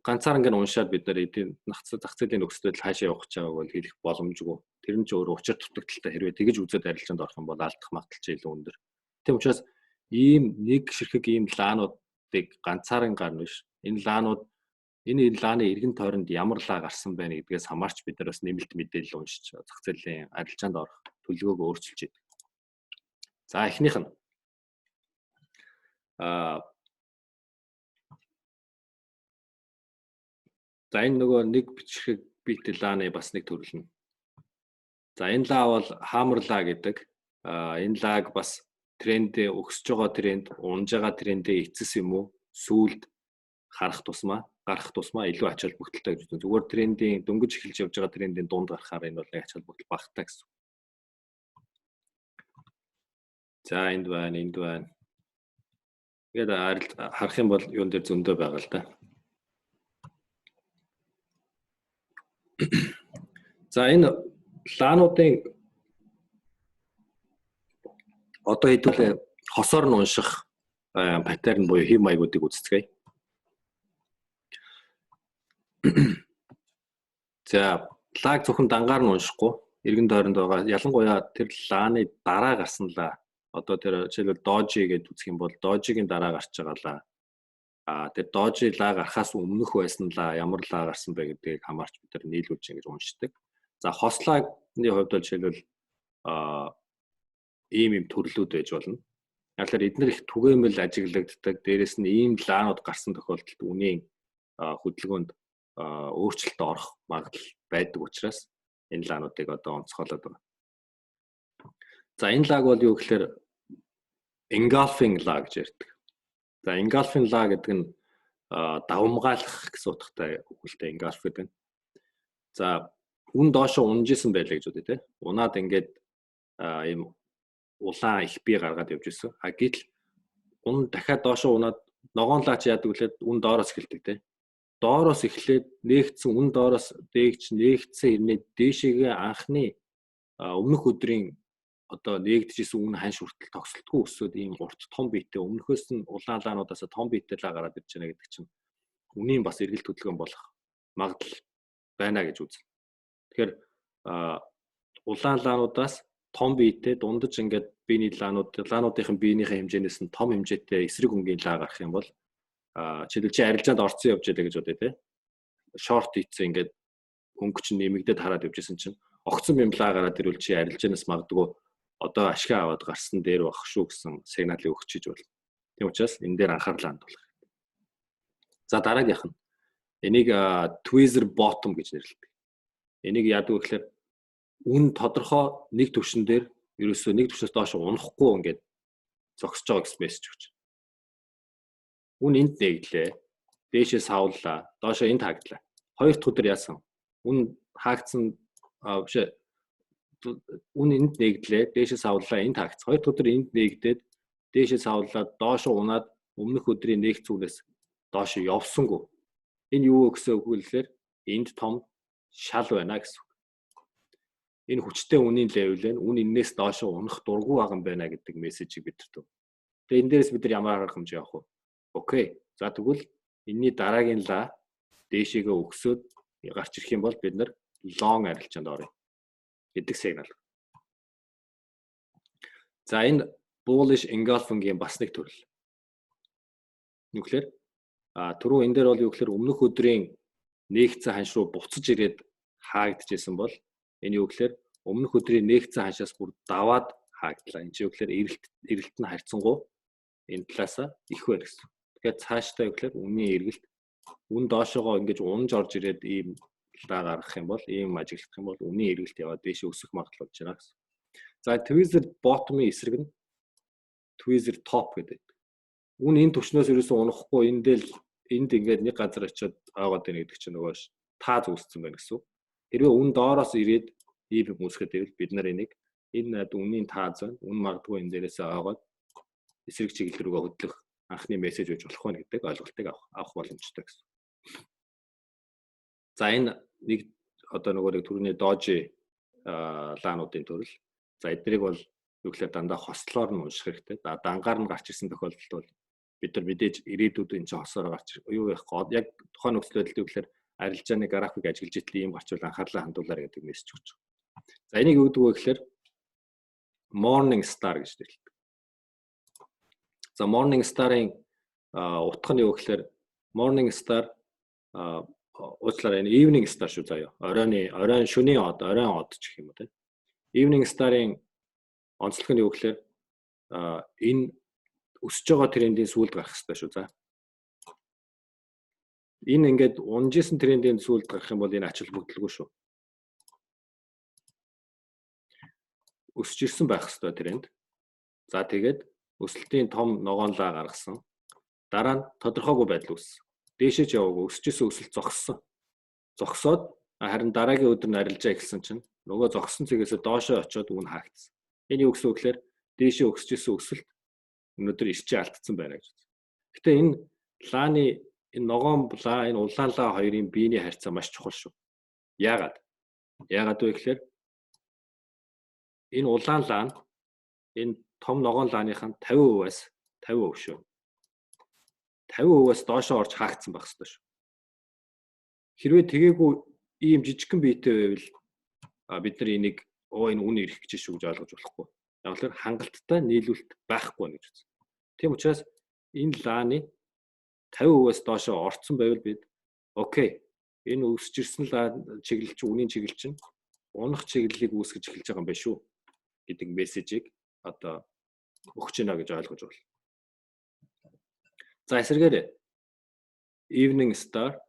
A: ганцаар ингээд уншаад бид нар эдийн зах зээлийн нөхцөлд хаашаа явах гэж байгааг бол хэлэх боломжгүй. Тэр нь ч өөр учир дутагдaltaй хэрвээ тэгэж үзээд арилжаанд орох юм бол алдах магадлал илүү өндөр. Тийм учраас ийм нэг ширхэг ийм лаануудыг ганцаараа гарна биш. Энэ лааны эргэн тойронд ямар лаа гарсан байна гэдгээс хамаарч бид нар бас нэмэлт мэдээлэл уншиж зах зээлийн арилжаанд орох төлөвлөгөөгөө өөрчилж идэг. За эхнийх нь за энэ нөгөө нэг бичиг бит лааны бас нэг төрөл нь. За энэ лаа бол хамрлаа гэдэг. Энэ лааг бас трендээ өгсөж байгаа тренд, унж байгаа трендээ эцэс юм уу? Сүүлд гарах тусмаа илүү ач холбогдолтой гэж үзэн. Зүгээр трендийн дөнгөж эхэлж явж байгаа трендийн дунд гарахаар энэ бол ач холбогдол багтаа гэсэн. За энд байна. Тэгээд харах юм бол юун дээр зөндөө байгаа л да. За энэ лаануудын одоо хэдүүлээ хосоор нь унших паттерн буюу хэв маягуудыг үздэцгээе. За лаг зөвхөн дангаар нь уншихгүй эргэн тойронд байгаа ялангуяа тэр лааны дараа гарсан лаа одоо тэр жишээлбэл дожи гэдээ үзэх юм бол дожигийн дараа гарч байгаа лаа тэр дожи лаа гарахаас өмнөх байсан лаа ямар лаа гарсан бэ гэдгийг хамаарч бид нар нийлүүлж ингэж уншдаг. За хослааны хувьд бол жишээлбэл ийм төрлүүд байж болно. Тэгэхээр эдгээр их түгээмэл ажиглагддаг. Дээрээс нь ийм лаанууд гарсан тохиолдолд үнийн хөдөлгөөнд өөрчлөлт орох магадлал байдаг учраас энэ лаануудыг одоо онцгойлоод байна. За энэ лаг бол юу гэхээр engulfing лаг гэж ярьдаг. За engulfing лаг гэдэг нь давмгаалах гэсэн утгатай үгтэй engulf гэдэг нь. За үн доошо унжсэн байлаа гэж үү те. Унаад ингээд ийм улаан их бие гаргаад явж ирсэн. Гэтэл үн дахиад доошо унаад ногоон лаач яадаг үлээд үн доороос эхэлдэг те. Доороос эхлээд нээгдсэн үн доороос дээгч нээгдсэн хэрнээ дээшээгээ анхны өмнөх өдрийн одоо нээгдэжсэн үн ханш хүртэл тогсолтгүй өсөөд ийм урт том биетэй өмнөхөөс нь улаан лаануудаас том биетэй лаа гараад ирж байна гэдэг чинь үнийн бас эргэлт хөдөлгөөн болох магадлал байна гэж үзнэ. Тэгэхээр улаан лаануудаас том биетэй дундаж ингээд биений лаануудын биенийхээ хэмжээнээс нь том хэмжээтэй эсрэг өнгийн лаа гарах юм бол жишээлбэл чи арилжаанд орцсон явж байлаа гэж бодъё те. Шорт хийцэн ингээд өнгө чинь нэмэгдээд хараад явжсэн чинь огцон бимлаа гараад ирвэл чи арилжаанаас магадгүй одоо ашиг аваад гарсан дээр байх шүү гэсэн сигналыг өгч иж болно. Тийм учраас энэ дээр анхаарлаа хандуулах хэрэгтэй. За дараагийнх нь энийг tweezer bottom гэж нэрлэдэг. Энийг яадаг вэ гэхээр үн тодорхой нэг түвшин дээр ерөөсөө нэг түвшнээс доош унахгүй ингээд зогсож байгаа гэсэн мессеж өгч. Үн энд нэгдлээ. Дээшээ савллаа. Доошоо энд хаагдлаа. Хоёр дахь өдөр яасан? Үн хаагдсан бишээ. Үн энд нэгдлээ. Дээшээ савллаа. Энд хаагдсан. Хоёр дахь өдөр энд нэгдээд дээшээ савллаа. Доошоо унаад өмнөх өдрийн нэгцүүнээс доошоо явсангүй. Энэ юу гэсэн үг вэ гэхээр энд том шал байна гэсэн үг. Энэ хүчтэй үнийн левел нь үн энээс доошоо унах дурггүй байгаа юм байна гэдэг мессежийг бидэрт. Тэгээ энэ дээрээс бид нар ямар арга хэмжээ авах вэ? Окей. За тэгвэл энэний дараагийн лаа дээшээгээ өгсөд гарч ирэх юм бол бид нар long арилжаанд орё гэдэг сигнал. За энэ bullish engulfing-ийн бас нэг төрөл. Юу гэхээр түрүү энэ дээр бол юу гэхээр өмнөх өдрийн нээгдсэн ханш руу буцаж ирээд хаагдчихсэн бол энэ юу гэхээр өмнөх өдрийн нээгдсэн ханшаас бүр даваад хаагдлаа. Энэ юу гэхээр эргэлт нь харьцангуй энэ талаасаа их байна гэсэн. Тэгэхээр цаашдаа юу гэхээр үнийн эргэлт үн доошоогоо ингэж унж орж ирээд ийм лаа гаргах юм бол ийм ажиглах юм бол үнийн эргэлт яваад дээш өсөх магадлал болж байна гэсэн. За tweezer bottom-ийн эсрэг нь tweezer top гэдэг. Үн энэ түвшнээс ерөөсөө унахгүй энд ингээд нэг газар очиод аваад байна гэдэг чинь нөгөө тааз үүссэн байна гэсэн. Хэрвээ үн доороос ирээд ийм үүсгэхэд байвал бид нар энийг энэ үнийн тааз байна. Үн магадгүй энэ дээрээс аваад эсрэг чиглэл рүүгээ хөдлөх анхны мессеж үж болох байна гэдэг ойлголтыг авах боломжтой гэсэн. За энэ нэг одоо нөгөө түрүүний дожи лаануудын төрөл. За эднийг бол юу гэхээр дандаа хослоор нь унших хэрэгтэй. Дангаар нь гарч ирсэн тохиолдолд бол бид нар мэдээж ирээдүйд энэ чинь хосоор гарч юу яах гээд яг тухайн нөхцөл байдлыг гэхээр арилжааны график ажиглаж итэл ийм гарчвал анхаарлаа хандуулаарай гэдэг мессеж өгч байгаа. За энийг юу гэдэг вэ гэхээр morning star гэж нэрлэдэг. За morning star-ын утга нь юу гэхээр morning star уучлаарай энэ evening star шүү заяа. Оройн шөнийн од, оройн од ч гэх юм уу те. Evening star-ын онцлог нь юу гэхээр энэ өсөж байгаа трендийн сүүлд гарах хэрэгтэй шүү за. Энэ ингээд унжсэн трендийн сүүлд гарах юм бол энэ ач холбогдолгүй шүү. Өсөж ирсэн байх хэрэгтэй тренд. За тэгээд өсөлтийн том ногоонлаа гаргасан. Дараа нь тодорхойгүй байдал үүссэн. Дээшээ ч яваагүй өсөжсэн өсөлт зогссон. Зогсоод харин дараагийн өдөр нь арилжаа эхэлсэн чинь нөгөө зогссон цэгээс доошоо очиод үн хаагдсан. Энэ юу гэсэн үг гэхээр дээшээ өсөжсэн өсөлт өнөөдөр ирчээ алдсан байна гэж. Гэтэ энэ лааны энэ ногоон лаа энэ улаан лаа хоёрын биений харьцаа маш чухал шүү. Яагаад? Яагаад вэ гэхээр энэ улаан лаа нь энэ том ногоон лааных нь 50%-аас 50% шүү. 50%-аас доошоо орж хаагдсан байх ёстой шүү. Хэрвээ тэгээгүй ийм жижигхэн биетэй байвал бид нар энийг энэ үн ирэх гэж шүү гэж ойлгож болохгүй. Яг л хангалттай нийлүүлэлт байхгүй гэж үзсэн. Тийм учраас энэ лааны 50%-аас доошоо орцсон байвал бид окей энэ өсөж ирсэн лаа чиглэлч үнийн чиглэл чинь унах чиглэлийг үүсгэж эхэлж байгаа юм байна шүү гэдэг мессежийг одоо өгч байна гэж ойлгож байна. За эсвэргээр evening star,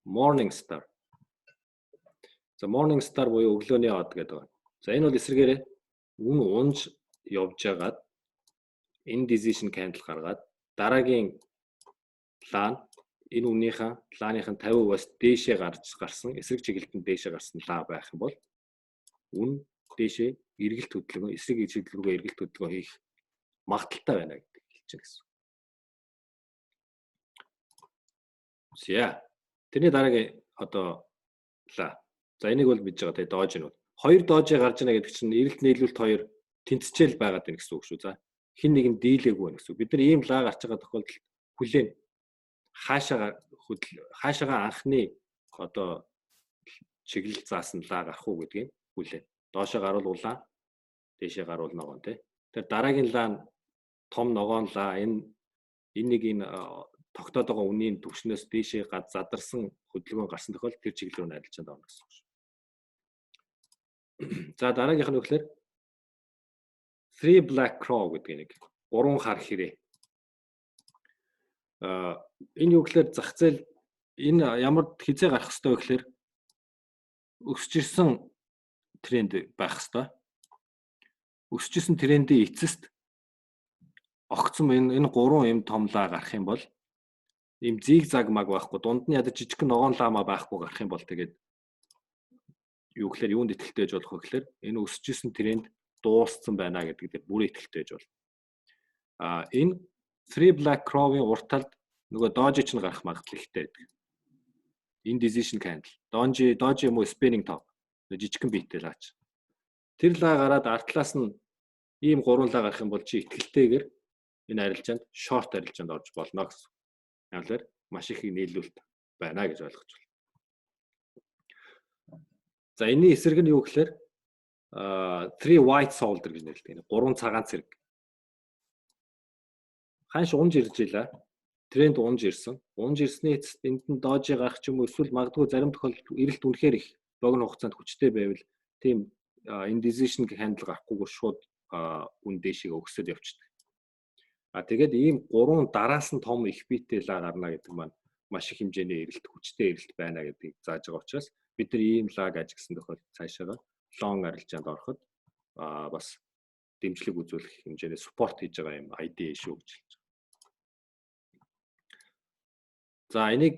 A: morning star. За morning star буюу өглөөний од гэдэг байна. За энэ бол эсвэргээр үн унж явж байгаад indecision candle гаргаад дараагийн лаан энэ үнийхэн лааныхын 50%-аас дээшээ гарсан эсрэг чиглэлтэнд дээшээ гарсан лаа байх юм бол үн дээшээ эргэлт хөдөлгөөн эсрэг чиглэл рүүгээ эргэлт хөдөлгөөн хийх магадaltaй байна гэдэг хэлж байгаа гэсэн. За тэрний дараагийн одоо лаа. За энийг бол мэдж байгаа те дож нь бол хоёр дожи гарч ийнэ гэдэг чинь эрэлт нийлүүлэлт хоёр тэнцчээл байгаад байна гэсэн үг шүү. За хин нэг нь дийлээгүй байна гэсэн үг. Бид нар ийм лаа гарч байгаа тохиолдолд хүлээн хаашаага анхны одоо чиглэл заасан лаа гарах уу гэдгийг хүлээн. Доошоо гарвал улаан, дээшээ гарвал ногоон те. Тэр дараагийн лаа нь том ногоон лаа энэ тогтоод байгаа үнийн түвшнээс дээшээ задарсан хөдөлгөөн гарсан тохиолдолд тэр чиглэл рүү арилжаанд орно гэсэн үг шүү. За дараагийнх нь өгөхлөөр three black crow гэдэг нэг гурван хар хэрэг. Энэ юу гэхээр зах зээл энэ ямар хизээ гарах ёстой вэ гэхээр өсөж ирсэн тренд байх ёстой. Өсөж ирсэн трендийн эцэст огцом энэ гурван юм томлаа гарах юм бол ийм зигзаг маг байхгүй дунд нь ядаж жижигхэн ногоон лаамаа байхгүй гарах юм бол тэгээд юу гэхээр юунд итгэлтэй байж болох вэ гэхээр энэ өсөж исэн тренд дууссан байна гэдэг дээр бүрээ итгэлтэй байж болно. Энэ three black crow-ийн урталд нөгөө дожи ч гарах магадлал ихтэй байдаг. Indecision candle. Дожи юм уу spinning top. Жижигхэн биетэй лаач. Тэр лаа гараад артлаас нь ийм гурван лаа гарах юм бол чи итгэлтэйгээр энэ арилжаанд short арилжаанд орж болно гэсэн. Яагаад маш их нийлүүлэлт байна гэж ойлгож байна. За энэний эсрэг нь юу гэхээр three white soldier гэж нэрлэдэг. Гурван цагаан цэрэг. Ханш унж ирж илаа. Тренд унж ирсэн. Унж ирсний эцэст энд нь дожи гарах ч юм уу эсвэл магадгүй зарим тохиолдолд эрэлт үнэхээр их богино хугацаанд хүчтэй байвал тийм indecision candle гарахгүйгээр шууд үн дээшээ өгсөд явчихдаг. Тэгээд ийм гурван дараас нь том их биетэй лаа гарна гэдэг маань маш их хэмжээний эрэлт хүчтэй эрэлт байна гэдгийг зааж байгаа учраас бид нар ийм лаг ажигласан тохиолдолд цаашаа long арилжаанд ороход бас дэмжлэг үзүүлэх хэмжээний спорт хийж байгаа юм ID шүү гэж хэлж байгаа. За энийг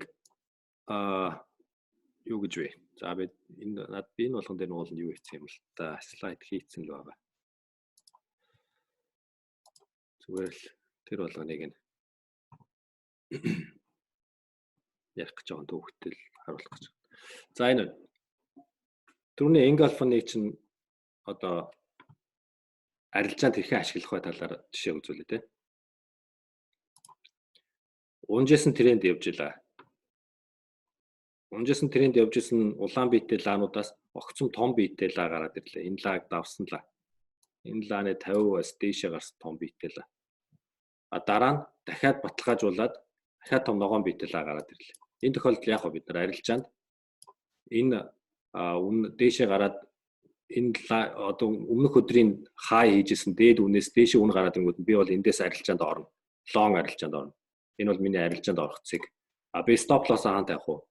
A: юу гэж вэ? За би энэ болгон дээр нууланд юу хийсэн юм бол та слайд хийцэн л байгаа. Зүгээр л тэр болгоныг нь ярих гэж байгаа төвхтөл харуулах гэж байна. За энэ түрүүний engulfing чинь одоо арилжаанд хэрхэн ашиглах бай талаар жишээ үзүүлээ те. Унжсэн тренд явж илаа. Унжсэн тренд явж исэн улаан биетэй лаануудаас огцом том биетэй лаа гараад ирлээ. Энэ лааг давсан лаа. Энэ лааны 50-аас дээшээ гарсан том биетэй лаа. Дараа нь дахиад баталгаажуулаад дахиад том ногоон биетэй лаа гараад ирлээ. Энэ тохиолдолд яг бид нар арилжаанд энэ дээшээ гараад энэ одоо өмнөх өдрийн хай хийжсэн дээд үнээс дээшээ үн гараад ирэнгүүт би бол эндээс арилжаанд орно. Лон арилжаанд орно. Энэ бол миний арилжаанд орох цэг. Би стоп лосс хаан тавих уу?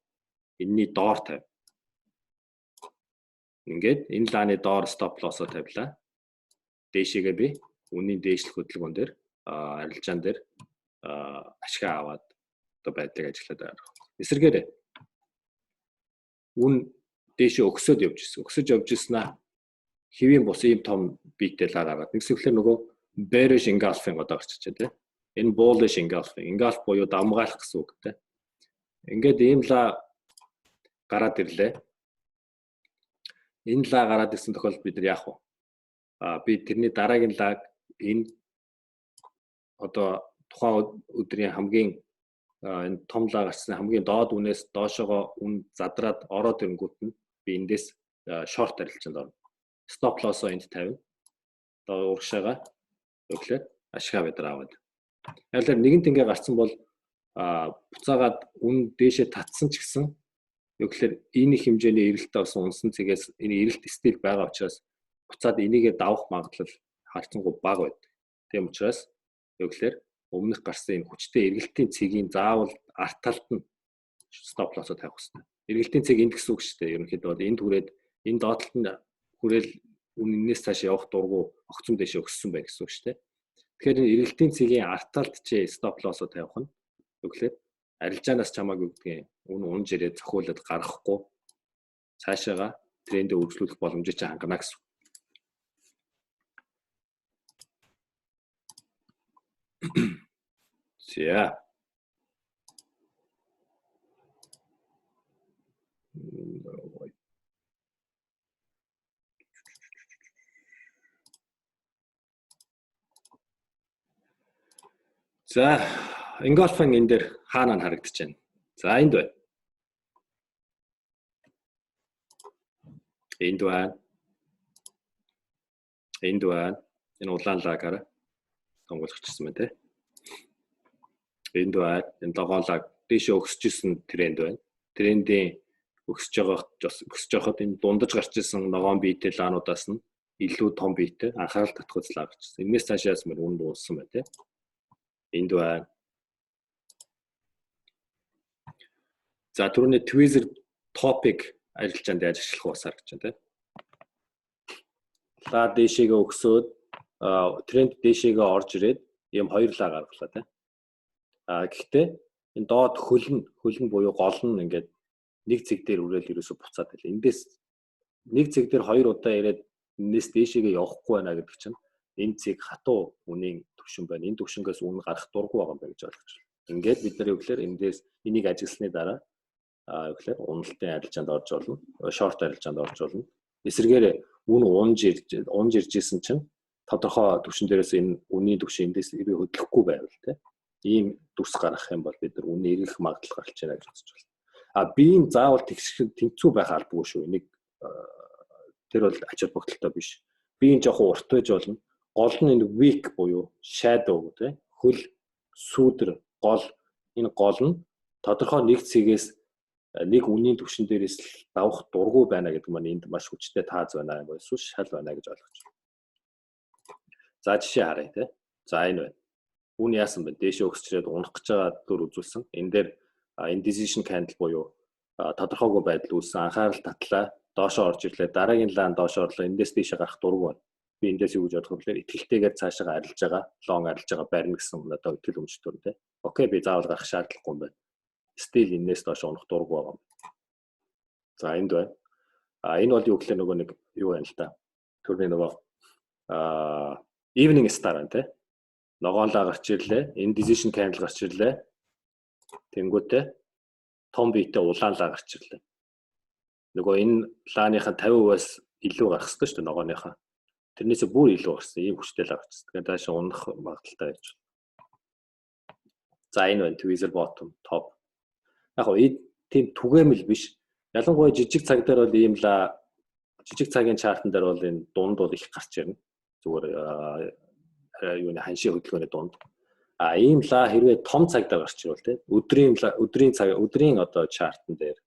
A: Энэний доор тавь. Ингээд энэ лааны доор стоп лоссоо тавилаа. Дээшээгээ би үнийн дээшлэх хөдөлгөөн дээр арилжаан дээр ашгаа аваад одоо байдлыг ажиллаад байгаа. Эсвэргээр үн дээшээ өгсөд явж ирсэн. Өгсөж явж ирсэн хэвийн бус ийм том биетэй лаа гараад. Нэгсэвчлэр нөгөө bearish engulfing одоо гарч ичээ тийм. Энэ bullish engulfing. Engulf буюу дамгаалах гэсэн үг тийм. Ингээд ийм лаа гараад ирлээ. Энэ лаа гараад ирсэн тохиолдолд бид нар яах вэ? Би тэрний дараагийн лаг энэ одоо тухайн өдрийн хамгийн энэ том лаа гарсан хамгийн доод үнээс доошоогоо үн задраад ороод ирэнгүүт нь би эндээс шорт арилжаанд орно. Стоп лоссоо энд тавина. Одоо урагшаага өглөө ашгаа бид нар аваад. Яалаар нэгэнт ингээ гарсан бол буцаагаад үн дээшээ татсан ч гэсэн өглөө энэ их хэмжээний эрэлттэй болсон унсан цэгээс энэ эрэлт стил байгаа учраас буцаад энийгээ давах магадлал харцангуй бага байдаг. Тийм учраас өглөө өмнөх гарсан энэ хүчтэй эргэлтийн цэгийн заавал арт талд нь стоп лоссоо тавих хэрэгтэй. Эргэлтийн цэг энд гэсэн үг шүү дээ. Ерөнхийдөө бол энд хүрээд энэ доотлолт нь хүрээл үнэнээс цааш явах дургу огцом дэшээ өссөн бай гэсэн үг шүү дээ. Тэгэхээр эргэлтийн цэгийн арт талд чи стоп лоссоо тавих нь өглөө арилжаанаас чамааг өгдгийн унж ирээд зохиолоод гарахгүй цаашаага трендээ үргэлжлүүлэх боломжийг чи хангана гэсэн. За. За, engulfing энэ дээр хаана харагдаж байна. За, энд байна. Энд байна. Энд байна. Энэ улаан лагаараа тонгоолчихсан байна те. Энд байна. Энэ логон лаг дээшээ өсөжсэн тренд байна. Трендийн өсөж байхад энэ дундаж гарч ирсэн ногоон биетэй лаануудаас нь илүү том биетэй анхаарал татах үзлээ гарч ирсэн. Энээс цаашаас мөр үнд дууссан байна те. Энд байна. За түрүүний tweezer topic арилжаанд яаж ашиглах басаар гэж байна те. Лаа дээшээгээ өгсөөд тренд дээшээгээ орж ирээд ийм хоёр лаа гаргалаа те. Гэхдээ энэ доод хөлн буюу гол нь ингээд нэг цэг дээр үрэл ерөөсө буцаад байлаа. Эндээс нэг цэг дээр хоёр удаа ирээд энэс дээшээгээ явахгүй байна гэдэг чинь энэ цэг хатуу үнийн төвшин байна. Энэ төвшингээс үн гарах дурггүй байгаа юм байна гэж ойлгож байна. Ингээд бид нар өглөө эндээс энийг ажигласны дараа өглөө уналтын арилжаанд орж болно. Шорт арилжаанд орж болно. Эсвэргээр үн унж иржсэн чинь тодорхой төвшин дээрээс энэ үнийн төвшин эндээс хөдлөхгүй байвал тийм ийм дүрс гарах юм бол бид нар үнэ эргэх магадлал гарч байна гэж үзэж байна. Би энэ заавал тэгших тэнцүү байх албагүй шүү. Энийг тэр бол ач холбогдолтой биш. Би энэ жоохон урт байж болно. Гол нь энэ weak буюу shadow тийм хөл сүүдэр гол энэ гол нь тодорхой нэг цэгээс нэг үнийн төвшин дээрээс л давах дурггүй байна гэдэг маань энд маш хүчтэй тааз байна юм эсвэл шал байна гэж ойлгож байна. За жишээ харъя тийм. За энэ байна. Үн яасан бэ? Дээшээ өсчрээд унах гэж байгаа дүр үзүүлсэн. Энэ дээр indecision candle буюу тодорхойгүй байдал үүссэн. Анхаарал татлаа, доошоо орж ирлээ. Дараагийн лаан доошоо орлоо. Эндээс дээшээ гарах дурггүй байна. Би эндээс юу гэж бодох вэ? Итгэлтэйгээр цаашаа арилж байгаа, лон арилж байгаа барина гэсэн одоо итгэл өмчтөр тийм. Окей, би заавал гарах шаардлагагүй юм байна. Стил энэс доошоо унах дурггүй байгаа юм. За энд байна. Энэ бол юу гэхээр нөгөө нэг юу байна л та. Төрний нөгөө evening star байна тийм. Ногоонлаа гарч ирлээ. Indecision candle гарч ирлээ. Тэнгүүтээ том биетэй улаанлаа гарч ирлээ. Нөгөө энэ лааныхаа 50%-аас илүү гарах хэрэгтэй шүү дээ ногооныхаа. Тэрнээсээ бүр илүү гарсан. Ийм хүчтэй л авчихсан. Тэгэхээр даашаа унах магадaltaй байж. За энэ байна tweezer bottom top. Яг нь тийм түгээмэл биш. Ялангуяа жижиг цаг дээр бол ийм жижиг цагийн чартан дээр бол энэ дунд бол их гарч ирнэ. Зүгээр юуны ханшийн хөдөлгөөний дунд. Ийм ла хэрвээ том цаг дээр гарч ирвэл те өдрийн одоо чартан дээр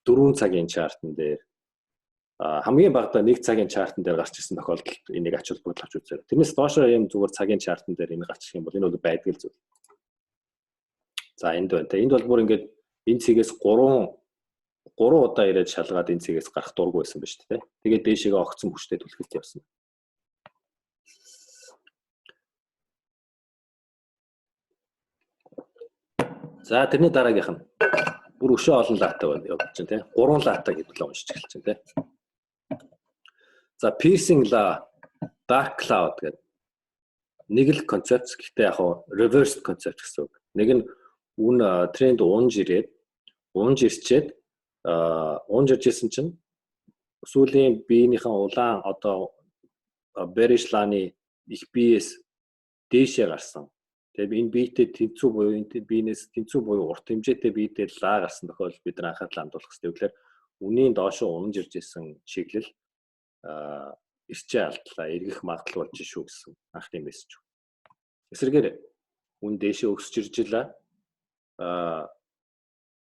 A: 4 цагийн чартан дээр хамгийн багадаа 1 цагийн чартан дээр гарч ирсэн тохиолдолд энийг ач холбогдол авч үзээрэй. Тэрнээс доошоо ийм зүгээр цагийн чартан дээр энэ гарч ирэх юм бол энэ бол байдаг л зүйл. За энд байна те. Энд бол бүр ингээд энэ цэгээс 3 удаа ирээд шалгаад энэ цэгээс гарах дурггүй байсан ба шүү дээ. Тэгээд дээшээгээ огцсон хүчтэй түлхэлт явсан. За тэрний дараагийнх нь бүр өшөө олон лаатай байна явж чинь тий. 3 лаатай гэдэл уншиж эхэлж чинь тий. За piercing la dark cloud гэдэг нэг л концепт гэхдээ яг reversed concept гэсэн үг. Нэг нь үн тренд унж ирчээд унж иржсэн чинь сүүлийн биенийхэн улаан одоо bearish лааны их биес дээшээ гарсан. Тэгээ энэ биетэй тэнцүү буюу энэ биенээс тэнцүү буюу урт хэмжээтэй биетэй лаа гарсан тохиолдолд бид нар анхаарал хандуулах хэрэгтэй. Тэгэхээр үнийн доошоо унж ирж исэн чиглэл ирчээ алдлаа, эргэх магадлал болж шүү гэсэн анхны мессеж. Эсвэргээр үн дээшээ өсөж ирж илаа.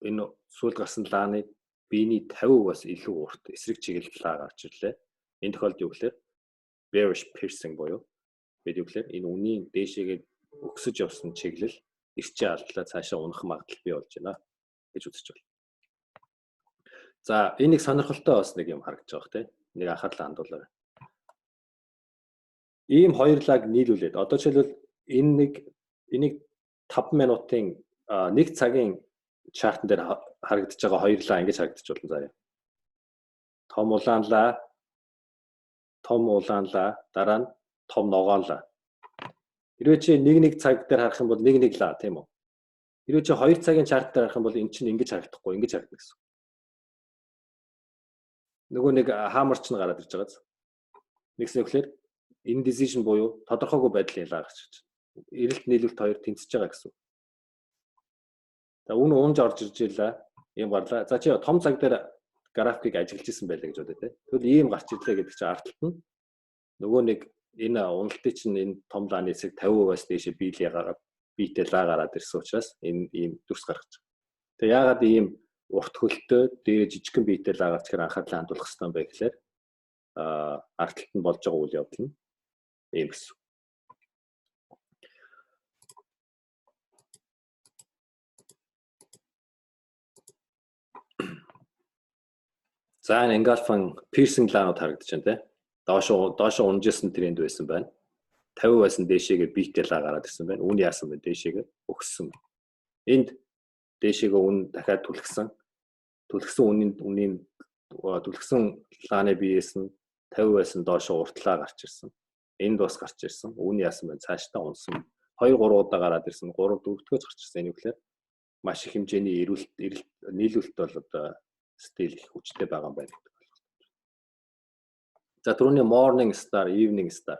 A: Энэ сүүл гарсан лааны биений 50%-аас илүү урт эсрэг чиглэл лаа гарч ирлээ. Энэ тохиолдолд юу гэхээр bearish piercing буюу бид юу гэхээр энэ үнийн дээшээгээ өксөж явсан чиглэл ирчээ алдлаа, цаашаа унах магадлал бий болж байна гэж үзэж байна. За энийг сонирхолтой бас нэг юм харагдаж байгаа тийм. Нэг анхаарлаа хандуулаарай. Ийм хоёр лаг нийлүүлээд одоо жишээлбэл энийг 5 минутын 1 цагийн чартан дээр харагдаж байгаа хоёр лаа ингэж харагдаж болно заяа. Том улаан лаа, дараа нь том ногоон лаа. Хэрвээ чи нэг цаг дээр харах юм бол нэг лаа тийм үү? Хэрвээ чи 2 цагийн чарт дээр харах юм бол эн чинь ингэж харагдахгүй, ингэж харагдана гэсэн. Нөгөө нэг хамарч нь гараад ирж байгааз. Нэгс нөхлөөр indecision буюу тодорхойгүй байдлын лаа гарч ирж байна. Эрэлт нийлүүлэлт хоёр тэнцэж байгаа гэсэн. За үн унж орж ирж илаа. Ийм гарлаа. За чи том цаг дээр графикийг ажиглаж исэн байлаа гэж бодъё те. Тэгвэл ийм гарч ирлээ гэдэг чинь ард талд нь нөгөө нэг энэ уналтын чинь энэ том лааны хэсэг 50%-аас дээшээ биетэй лаа гараад ирсэн учраас энэ ийм дүрс гаргаж байгаа. Тэгээ яагаад ийм урт хөлтөө дээр жижигхэн биетэй лаа гарч ирэх анхаарлаа хандуулах хэрэгтэй юм бэ гэхээр ард талд нь болж байгаа үйл явдал нь ийм гэсэн. За энэ engulfing piercing лаанууд харагдаж байна те. Доошоо унжсэн тренд байсан байна. 50%-аас нь дээшээгээ биетэй лаа гараад ирсэн байна. Үн яасан бэ? Дээшээгээ өгсөн. Энд дээшээгээ үн дахиад түлхсэн лааны биеэс нь 50%-аас нь доошоо уртлаа гарч ирсэн. Энд бас гарч ирсэн. Үн яасан бэ? Цаашдаа унсан. 2-3 удаа гараад ирсэн. 3-4-дгөөс гарч ирсэн. Энэ үгээр маш их хэмжээний нийлүүлэлт бол одоо стил их хүчтэй байгаа юм байна. За түрүүний morning star, evening star.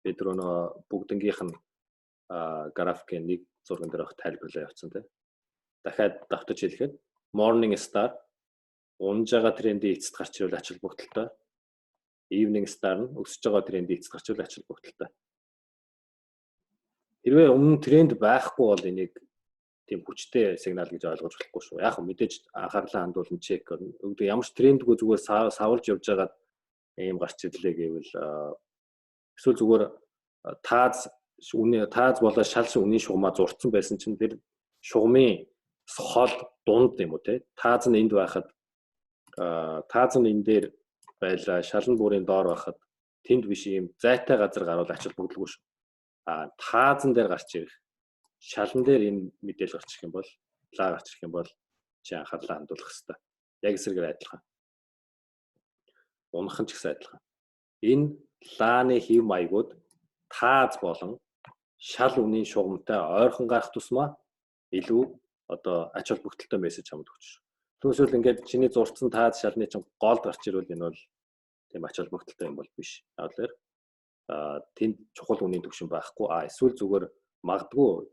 A: Бид түрүүн бүгднгийнх нь графикийн нэг зурган дээр авах тайлбарлаа явуулсан тийм. Дахиад давтаж хэлэхэд morning star унж байгаа трендийн эцэст гарч ирвэл ач холбогдолтой. Evening star нь өсөж байгаа трендийн эцэст гарч ирвэл ач холбогдолтой. Хэрвээ өмнө тренд байхгүй бол энийг тийм хүчтэй сигнал гэж ойлгож болохгүй шүү. Яг мэдээж анхаарлаа хандуулан чек කරна. Өгдөг ямар ч трендгүй зүгээр савлж явж байгаа ийм гарч ирлээ гэвэл эсвэл зүгээр тааз болоо шалш үнийн шугамаа зурцсан байсан чинь тэр шугамын хол дунд юм уу те. Тааз нь энд байхад тааз нь энэ дээр байлаа, шалан бүрийн доор байхад тэнд биш ийм зайтай газар гарвал ач холбогдолгүй шүү. Таазан дээр гарч ирэх шалан дээр энэ мэдээлэл гарч ирэх юм бол лаа гарч ирэх юм бол чи анхаарлаа хандуулах хэрэгтэй. Яг эсрэгээр адилхан. Унах нь ч гэсэн адилхан. Энэ лааны хэв маягууд тааз болон шал үнийн шугамтай ойрхон гарах тусмаа илүү одоо ач холбогдолтой мессеж хамт өгч. Түүнсэл ингээд чиний зурцсан таад шалны чинь голд гарч ирвэл энэ бол тийм ач холбогдолтой юм бол биш. Тэгэхээр тэнд чухал үнийн түвшин байхгүй. Эсвэл зүгээр магадгүй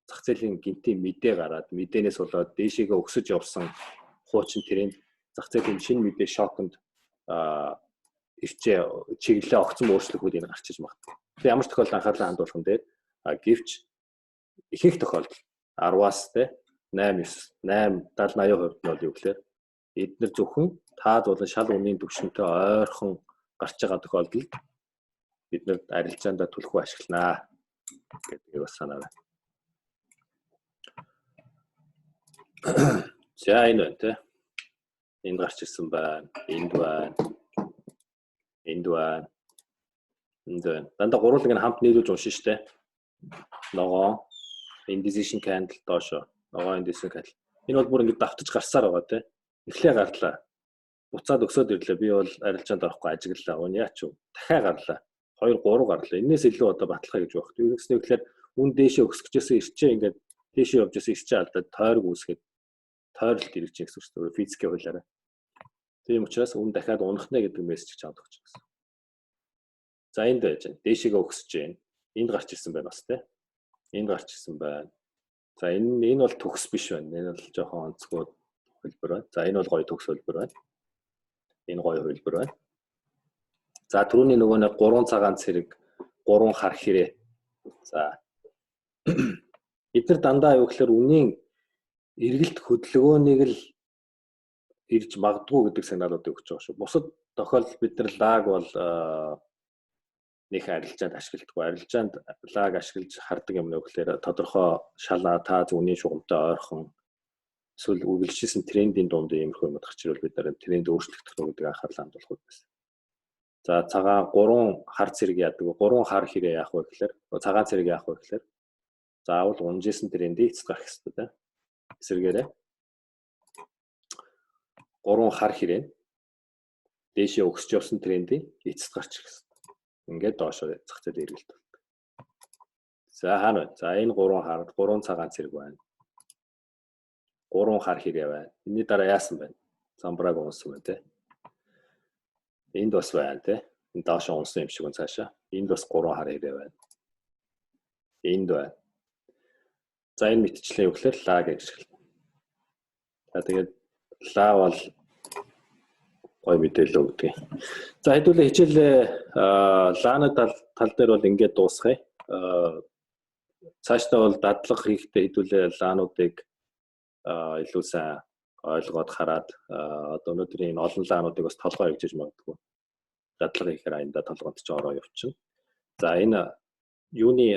A: зах зээлийн гинтийн мэдээ гараад мэдээнээс болоод дээшээгээ өксөж явсан хуучин тренд зах зээлийн шинэ мэдээ шоконд ирчээ чиглэлээ огцон өөрчлөхүүд энэ гарч иж магадгүй. Тэгээ ямар ч тохиолдолд анхаарлаа хандуулах нь дээр гэвч ихэнх тохиолдолд 10-аас те 8 9 8 70 80% нь бол юу гэхээр эдгээр зөвхөн таад болон шал үнийн түвшинтэй ойрхон гарч байгаа тохиолдолд бид нэр арилжаандаа түлхүү ашигланаа гэдгийг бас санаа байна. За энэ байна те. Энд гарч ирсэн байна. Энд байна. Энд байна. Энд байна. Дандаа гурван нэг хамт нийлүүлж уншин штэ. Ногоо, indecision candle доошо. Ногоо indecision candle. Энэ бол бүр ингэ давтаж гарсаар байгаа те. Эхлээ гарлаа. Буцаад өсөөд ирлээ. Би бол арилжаанд орохгүй ажиглалаа. Өн яач вэ? Дахиад гарлаа. 2 3 гарлаа. Энээс илүү одоо батлахаа гэж байна. Юу гэснээр ихлээр үн дээшээ өсгөжөөсөө ирчээ ингээд дээшээ явжсэн ирчээ алдаад тойрог үүсгээд тойролт ирж гэсэн үг шүү дээ. Физикийн хуулиараа. Тийм учраас үн дахиад унахна гэдэг мессеж чамд өгч байгаа. За энд байж байна. Дээшээгээ өсөж байна. Энд гарч ирсэн байна бас тий. Энд гарч ирсэн байна. За энэ бол төгс биш байна. Энэ бол жоохон онцгой хөлбөр байна. За энэ бол гоё төгс хөлбөр байна. Энэ гоё хөлбөр байна. За түрүүний нөгөө нэг 3 цагаан цэрэг, 3 хар хэрэг. За эдгээр дандаа юу гэхээр үнийн эргэлт хөдөлгөөнийг л ирж магадгүй гэдэг сигналууд өгч байгаа шүү. Бусад тохиолдолд бид нар лаг бол нэг арилжаанд ашигладаг. Арилжаанд лаг ашиглаж хардаг юм нэг гэхээр тодорхой шалаа таа үнийн шугамтай ойрхон эсвэл үргэлжлүүлсэн трендийн дунд иймэрхүү юм гарч ирвэл бид нар тренд өөрчлөгдөх нь гэдэг анхаарлаа хандуулах байсан. За цагаан 3 хар цэрэг яадаг. 3 хар хэрэг яах вэ гэхээр цагаан цэрэг яах вэ гэхээр заавал унжсэн трендийг эцэст гарах хэрэгтэй тийм. Эсвэргээрээ 3 хар хэрэг дээшээ өгсөж явсан трендийг эцэст гарч ирэх хэрэгтэй. Ингээд доошоо зах зээл эргэлт болдог. За хаана вэ? За энэ 3 хар 3 цагаан цэрэг байна. 3 хар хэрэг байна. Энийний дараа яасан байна? Замбрааг унсан байна тийм. Энд бас байна тийм. Энд доошоо унсан юм шиг үн цаашаа. Энд бас 3 хар хэрэг байна. Энд байна. За энэ мэтчлээ юу гэхээр лаг гэж хэлнэ. За тэгээд лаа бол гой мэдээлэл өгдөг. За хэдүүлээ хичээлээ лааны тал дээр бол ингээд дуусгая. Цаашдаа бол дадлага хийхдээ хэдүүлээ лаануудыг илүү сайн ойлгоод хараад одоо өнөөдрийн энэ олон лаануудыг бас толгой хөвжиж магадгүй. Дадлага хийхээр аянда толгойд ч ороо явчихна. За энэ юуны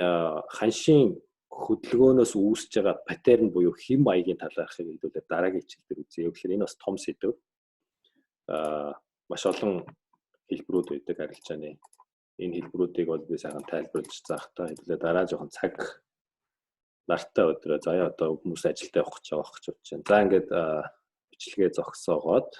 A: ханшийн хөдөлгөөнөөс үүсэж байгаа паттерн буюу хэм маягийн талаархыг хэдүүлээ дараагийн хичээл дээр үзье. Тэгэхээр энэ бас том сэдв. Маш олон хэлбэрүүд байдаг арилжааны. Энэ хэлбэрүүдийг бол би сайхан тайлбарлаж заахтаа хэдүүлээ дараа жоохон цаг нартай өдрөө заяа одоо хүмүүс ажилдаа явах гэж бодож байна. За ингээд бичлэгээ зогсоогоод